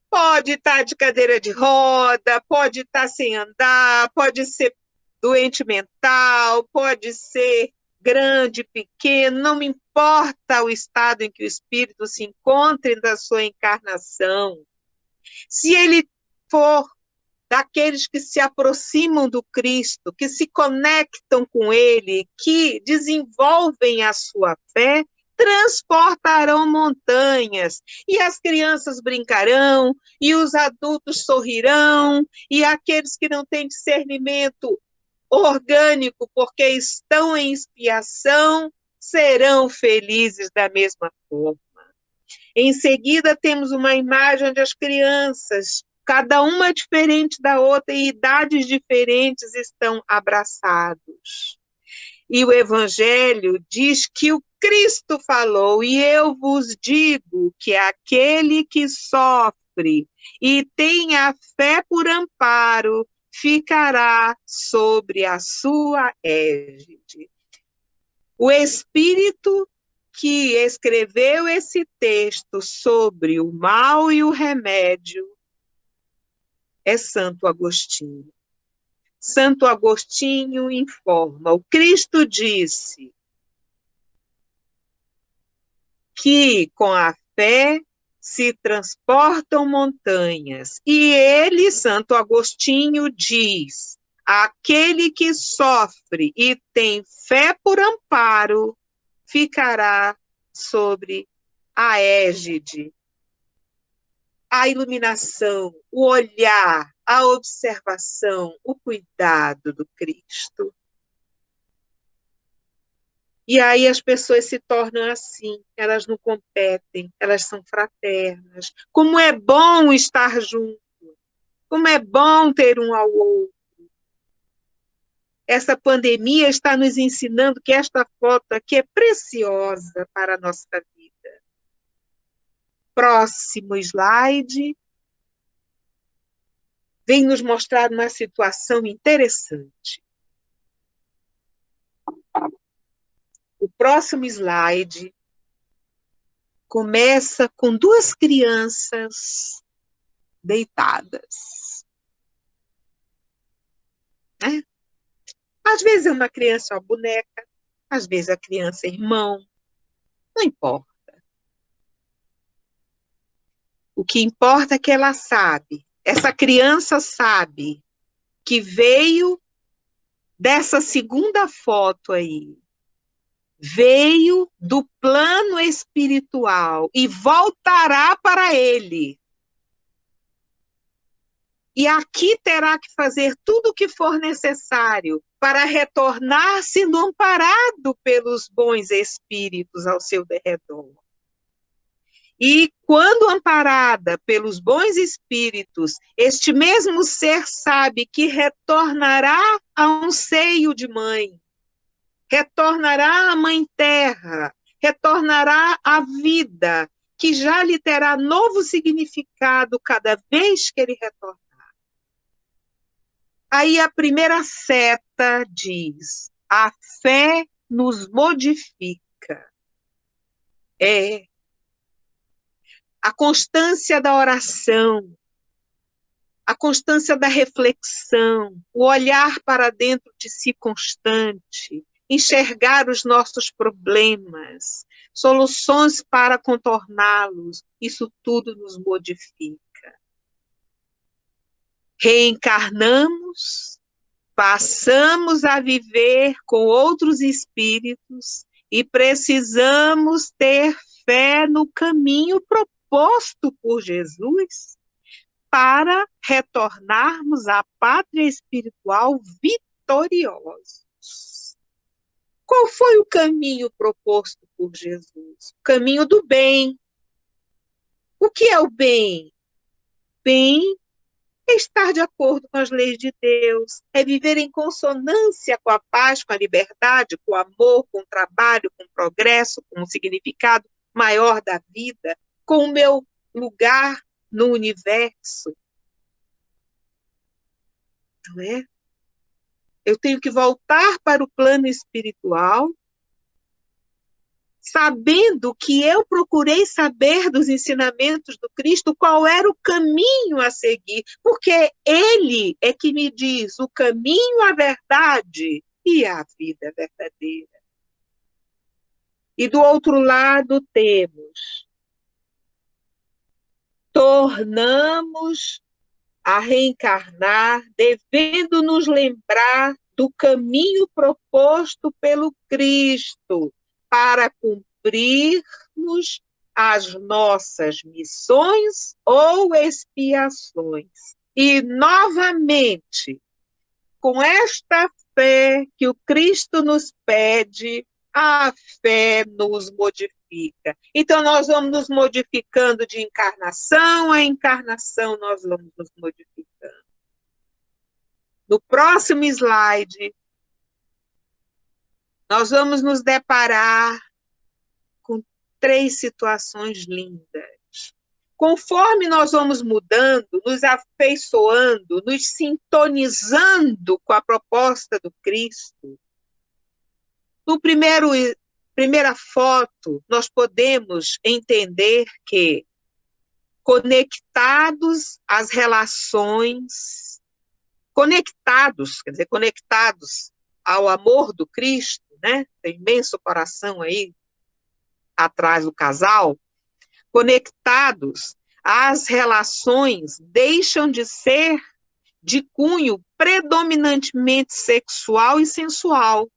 Pode estar de cadeira de roda, pode estar sem andar, pode ser doente mental, pode ser grande, pequeno, não me importa o estado em que o espírito se encontre da sua encarnação. Se ele for daqueles que se aproximam do Cristo, que se conectam com ele, que desenvolvem a sua fé, transportarão montanhas, e as crianças brincarão, e os adultos sorrirão, e aqueles que não têm discernimento orgânico, porque estão em expiação, serão felizes da mesma forma. Em seguida, temos uma imagem onde as crianças, cada uma diferente da outra, e idades diferentes, estão abraçados. E o Evangelho diz que o Cristo falou: e eu vos digo que aquele que sofre e tem a fé por amparo ficará sobre a sua égide. O Espírito que escreveu esse texto sobre o mal e o remédio é Santo Agostinho. Santo Agostinho informa: o Cristo disse que com a fé se transportam montanhas. E ele, Santo Agostinho, diz: aquele que sofre e tem fé por amparo ficará sobre a égide. A iluminação, o olhar, a observação, o cuidado do Cristo. E aí as pessoas se tornam assim, elas não competem, elas são fraternas. Como é bom estar junto, como é bom ter um ao outro. Essa pandemia está nos ensinando que esta foto aqui é preciosa para a nossa vida. Próximo slide. Vem nos mostrar uma situação interessante. O próximo slide começa com duas crianças deitadas. Né? Às vezes é uma criança uma boneca, às vezes a criança é irmão, não importa. O que importa é que ela sabe, essa criança sabe que veio dessa segunda foto aí, veio do plano espiritual e voltará para ele. E aqui terá que fazer tudo o que for necessário para retornar sendo amparado pelos bons espíritos ao seu derredor. E quando amparada pelos bons espíritos, este mesmo ser sabe que retornará a um seio de mãe, retornará à Mãe Terra, retornará à vida, que já lhe terá novo significado cada vez que ele retornar. Aí a primeira seta diz: a fé nos modifica. É a constância da oração, a constância da reflexão, o olhar para dentro de si constante, enxergar os nossos problemas, soluções para contorná-los, isso tudo nos modifica. Reencarnamos, passamos a viver com outros espíritos e precisamos ter fé no caminho proposto por Jesus para retornarmos à pátria espiritual vitoriosos. Qual foi o caminho proposto por Jesus? O caminho do bem. O que é o bem? Bem é estar de acordo com as leis de Deus, é viver em consonância com a paz, com a liberdade, com o amor, com o trabalho, com o progresso, com o significado maior da vida, com o meu lugar no universo. Não é? Eu tenho que voltar para o plano espiritual, sabendo que eu procurei saber dos ensinamentos do Cristo qual era o caminho a seguir, porque Ele é que me diz o caminho, a verdade e a vida verdadeira. E do outro lado temos: tornamos a reencarnar, devendo nos lembrar do caminho proposto pelo Cristo, para cumprirmos as nossas missões ou expiações. E, novamente, com esta fé que o Cristo nos pede, a fé nos modifica. Então, nós vamos nos modificando de encarnação a encarnação, nós vamos nos modificando. No próximo slide, nós vamos nos deparar com 3 situações lindas. Conforme nós vamos mudando, nos afeiçoando, nos sintonizando com a proposta do Cristo, no primeira foto, nós podemos entender que, conectados às relações, conectados ao amor do Cristo, né? Tem imenso coração aí atrás do casal, conectados às relações, deixam de ser de cunho predominantemente sexual e sensual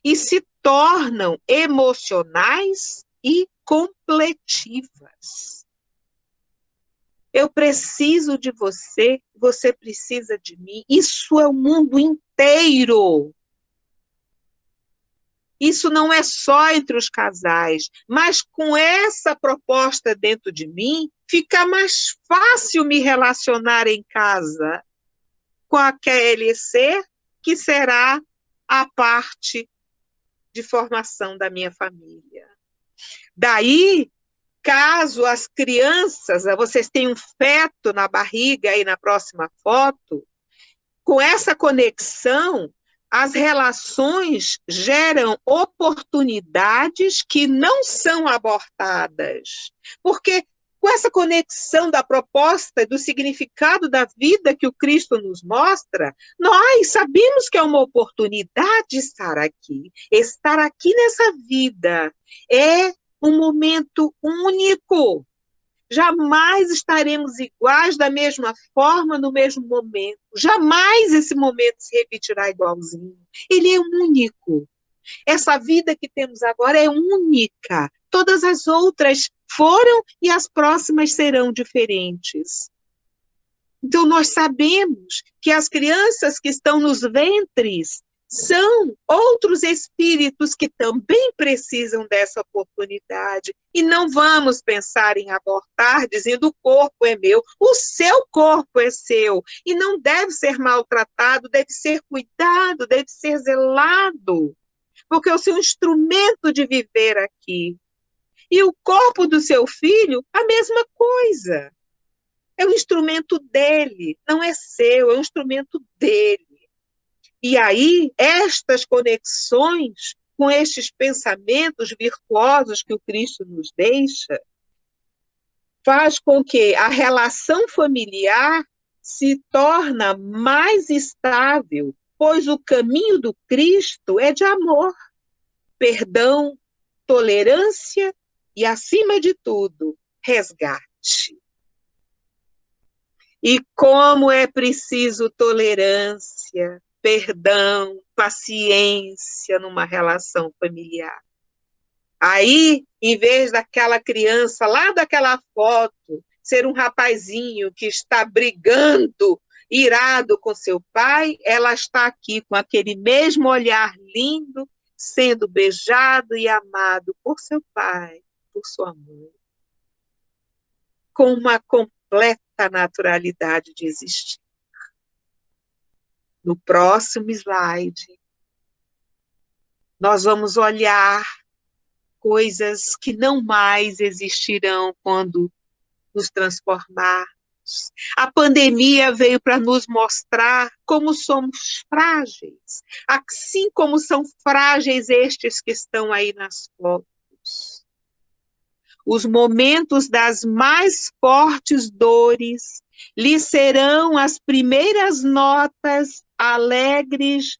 e se tornam emocionais e completivas. Eu preciso de você, você precisa de mim. Isso é o mundo inteiro. Isso não é só entre os casais, mas com essa proposta dentro de mim, fica mais fácil me relacionar em casa com a QLC, que será a parte de formação da minha família. Daí, caso as crianças, vocês tenham um feto na barriga aí na próxima foto, com essa conexão, as relações geram oportunidades que não são abortadas. Porque com essa conexão da proposta, do significado da vida que o Cristo nos mostra, nós sabemos que é uma oportunidade estar aqui. Estar aqui nessa vida é um momento único. Jamais estaremos iguais da mesma forma no mesmo momento. Jamais esse momento se repetirá igualzinho. Ele é único. Essa vida que temos agora é única. Todas as outras foram e as próximas serão diferentes. Então, nós sabemos que as crianças que estão nos ventres são outros espíritos que também precisam dessa oportunidade. E não vamos pensar em abortar dizendo o corpo é meu. O seu corpo é seu e não deve ser maltratado, deve ser cuidado, deve ser zelado, porque é o seu instrumento de viver aqui. E o corpo do seu filho, a mesma coisa. É um instrumento dele, não é seu, é um instrumento dele. E aí, estas conexões com estes pensamentos virtuosos que o Cristo nos deixa, faz com que a relação familiar se torne mais estável, pois o caminho do Cristo é de amor, perdão, tolerância e, acima de tudo, resgate. E como é preciso tolerância, perdão, paciência numa relação familiar. Aí, em vez daquela criança lá daquela foto, ser um rapazinho que está brigando, irado com seu pai, ela está aqui com aquele mesmo olhar lindo, sendo beijado e amado por seu pai, por sua mãe, com uma completa naturalidade de existir. No próximo slide, nós vamos olhar coisas que não mais existirão quando nos transformarmos. A pandemia veio para nos mostrar como somos frágeis, assim como são frágeis estes que estão aí nas fotos. Os momentos das mais fortes dores lhe serão as primeiras notas alegres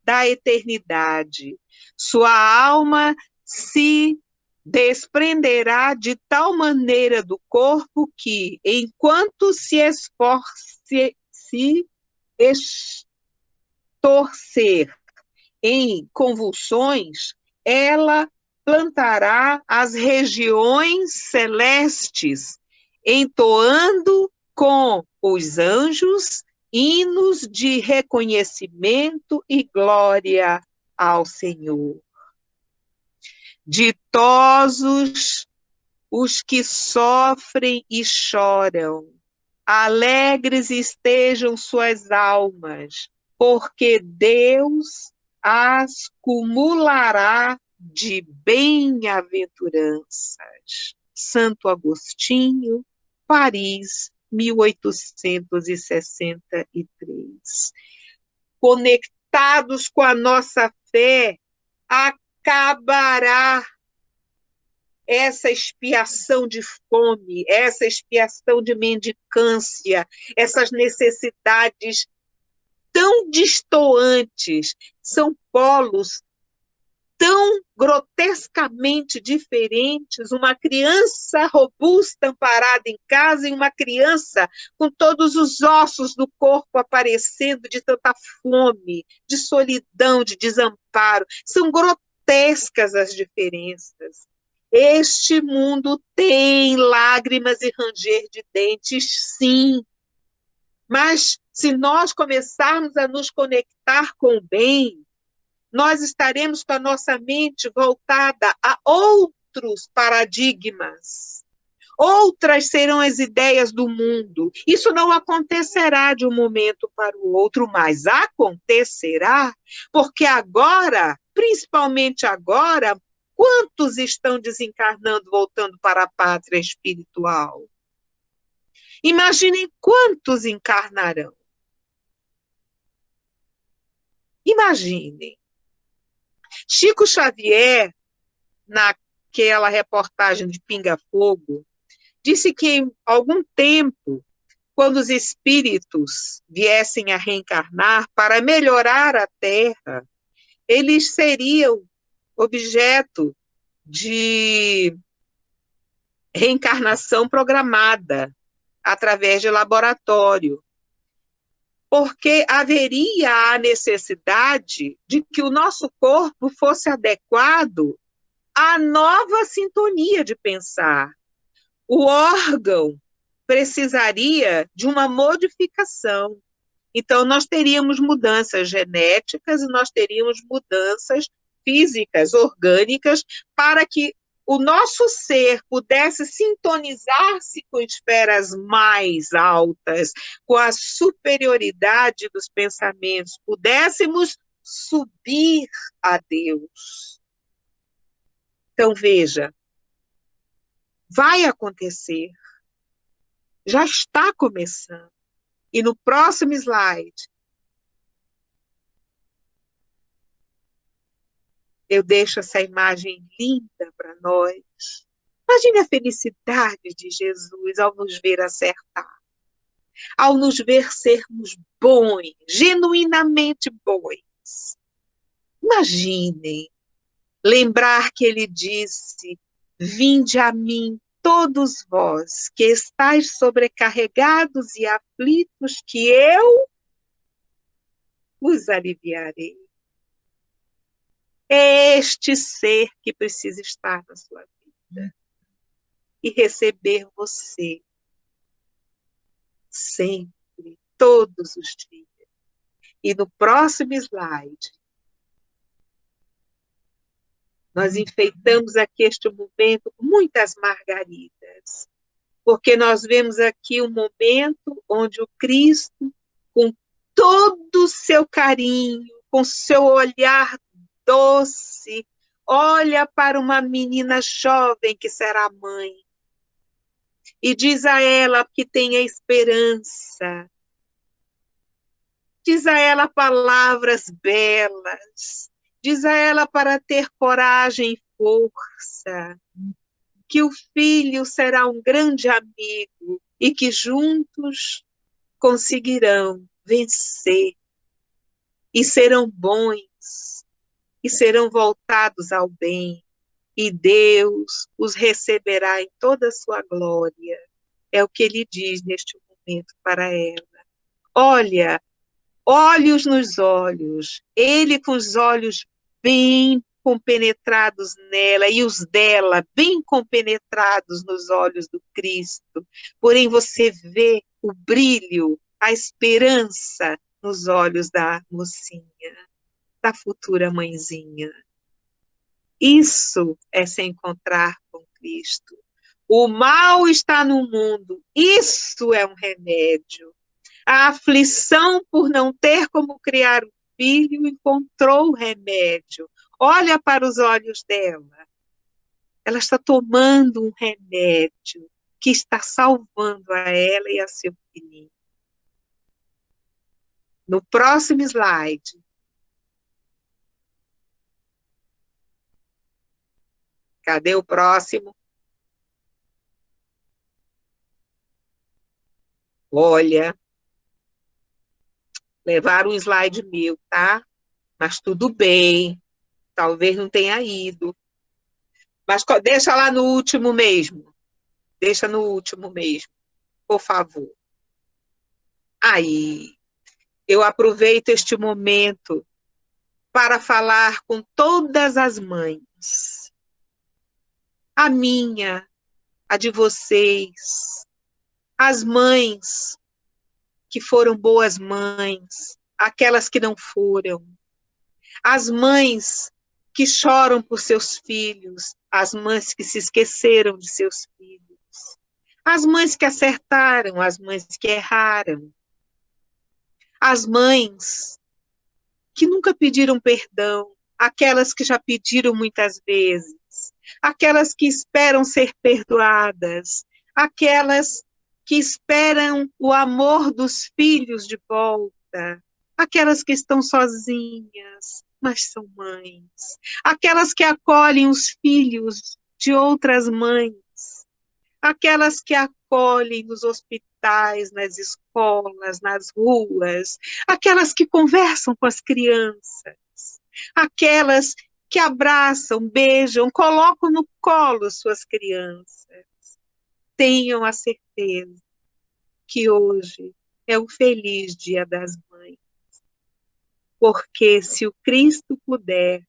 da eternidade. Sua alma se desprenderá de tal maneira do corpo que, enquanto se estorcer em convulsões, ela plantará as regiões celestes, entoando com os anjos hinos de reconhecimento e glória ao Senhor. Ditosos os que sofrem e choram, alegres estejam suas almas, porque Deus as cumulará de bem-aventuranças. Santo Agostinho, Paris, 1863. Conectados com a nossa fé, acabará essa expiação de fome, essa expiação de mendicância, essas necessidades tão distoantes, são polos tão grotescamente diferentes, uma criança robusta amparada em casa e uma criança com todos os ossos do corpo aparecendo de tanta fome, de solidão, de desamparo. São grotescas as diferenças. Este mundo tem lágrimas e ranger de dentes, sim. Mas se nós começarmos a nos conectar com o bem, nós estaremos com a nossa mente voltada a outros paradigmas. Outras serão as ideias do mundo. Isso não acontecerá de um momento para o outro, mas acontecerá porque agora, principalmente agora, quantos estão desencarnando, voltando para a pátria espiritual? Imaginem quantos encarnarão. Imaginem. Chico Xavier, naquela reportagem de Pinga Fogo, disse que em algum tempo, quando os espíritos viessem a reencarnar para melhorar a Terra, eles seriam objeto de reencarnação programada através de laboratório, porque haveria a necessidade de que o nosso corpo fosse adequado à nova sintonia de pensar. O órgão precisaria de uma modificação. Então, nós teríamos mudanças genéticas e nós teríamos mudanças físicas, orgânicas, para que o nosso ser pudesse sintonizar-se com esferas mais altas, com a superioridade dos pensamentos, pudéssemos subir a Deus. Então, veja, vai acontecer, já está começando. E no próximo slide, eu deixo essa imagem linda para nós. Imagine a felicidade de Jesus ao nos ver acertar, ao nos ver sermos bons, genuinamente bons. Imaginem lembrar que ele disse: vinde a mim todos vós que estáis sobrecarregados e aflitos, que eu os aliviarei. É este ser que precisa estar na sua vida e receber você sempre, todos os dias. E no próximo slide, nós enfeitamos aqui este momento com muitas margaridas, porque nós vemos aqui um momento onde o Cristo, com todo o seu carinho, com seu olhar doce, olha para uma menina jovem que será mãe e diz a ela que tenha esperança, diz a ela palavras belas, diz a ela para ter coragem e força, que o filho será um grande amigo e que juntos conseguirão vencer e serão bons e serão voltados ao bem e Deus os receberá em toda a sua glória. É o que ele diz neste momento para ela. Olha, olhos nos olhos, ele com os olhos bem compenetrados nela e os dela bem compenetrados nos olhos do Cristo. Porém, você vê o brilho, a esperança nos olhos da mocinha, da futura mãezinha. Isso é se encontrar com Cristo. O mal está no mundo, isso é um remédio. A aflição por não ter como criar um filho encontrou o remédio. Olha para os olhos dela. Ela está tomando um remédio que está salvando a ela e a seu filhinho. No próximo slide, cadê o próximo? Olha, levaram um slide meu, tá? Mas tudo bem, talvez não tenha ido. Mas deixa lá no último mesmo. Deixa no último mesmo, por favor. Aí, eu aproveito este momento para falar com todas as mães. A minha, a de vocês, as mães que foram boas mães, aquelas que não foram, as mães que choram por seus filhos, as mães que se esqueceram de seus filhos, as mães que acertaram, as mães que erraram, as mães que nunca pediram perdão, aquelas que já pediram muitas vezes, aquelas que esperam ser perdoadas, aquelas que esperam o amor dos filhos de volta, aquelas que estão sozinhas, mas são mães, aquelas que acolhem os filhos de outras mães, aquelas que acolhem nos hospitais, nas escolas, nas ruas, aquelas que conversam com as crianças, aquelas que abraçam, beijam, colocam no colo suas crianças. Tenham a certeza que hoje é o feliz Dia das Mães, porque se o Cristo puder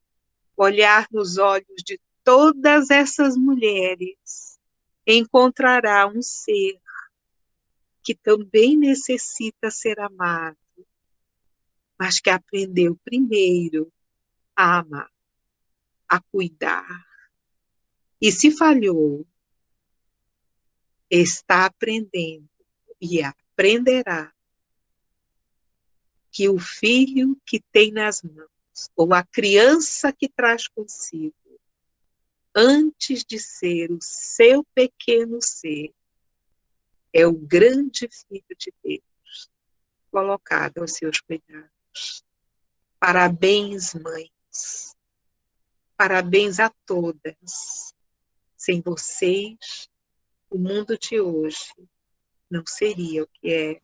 olhar nos olhos de todas essas mulheres, encontrará um ser que também necessita ser amado, mas que aprendeu primeiro a amar, a cuidar. E se falhou, está aprendendo e aprenderá que o filho que tem nas mãos, ou a criança que traz consigo, antes de ser o seu pequeno ser, é o grande Filho de Deus, colocado aos seus cuidados. Parabéns, mães. Parabéns a todas. Sem vocês, o mundo de hoje não seria o que é.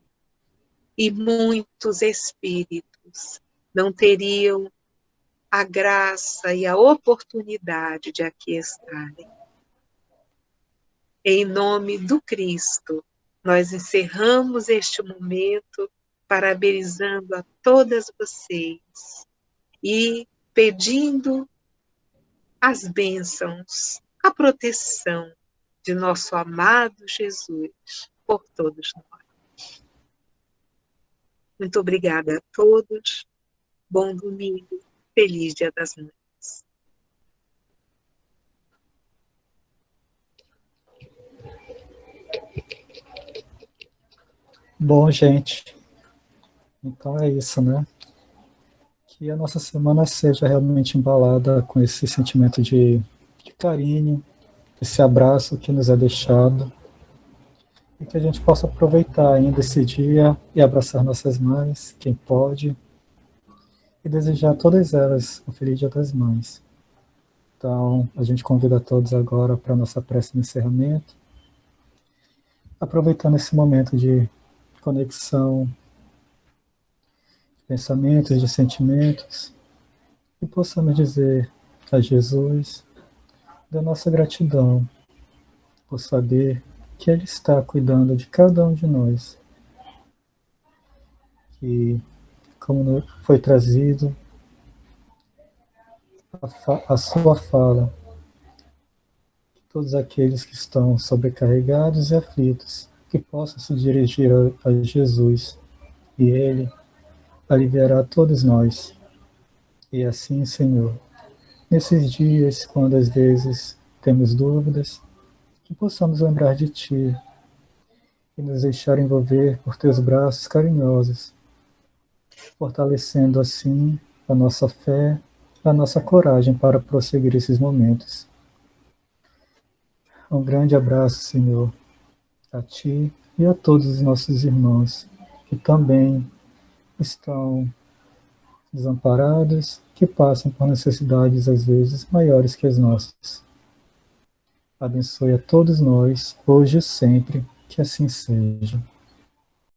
E muitos espíritos não teriam a graça e a oportunidade de aqui estarem. Em nome do Cristo, nós encerramos este momento parabenizando a todas vocês e pedindo as bênçãos, a proteção de nosso amado Jesus por todos nós. Muito obrigada a todos. Bom domingo. Feliz Dia das Mães. Bom, gente, então é isso, né? Que a nossa semana seja realmente embalada com esse sentimento de carinho, esse abraço que nos é deixado, e que a gente possa aproveitar ainda esse dia e abraçar nossas mães, quem pode, e desejar a todas elas um feliz Dia das Mães. Então, a gente convida a todos agora para a nossa prece de encerramento, aproveitando esse momento de conexão, de pensamentos, de sentimentos, e possamos dizer a Jesus da nossa gratidão por saber que Ele está cuidando de cada um de nós, que, como foi trazido a sua fala, que todos aqueles que estão sobrecarregados e aflitos, que possam se dirigir a Jesus, e Ele aliviará todos nós. E assim, Senhor, nesses dias, quando às vezes temos dúvidas, que possamos lembrar de Ti e nos deixar envolver por Teus braços carinhosos, fortalecendo assim a nossa fé, a nossa coragem para prosseguir esses momentos. Um grande abraço, Senhor, a Ti e a todos os nossos irmãos que também estão desamparados, que passam por necessidades às vezes maiores que as nossas. Abençoe a todos nós, hoje e sempre, que assim seja.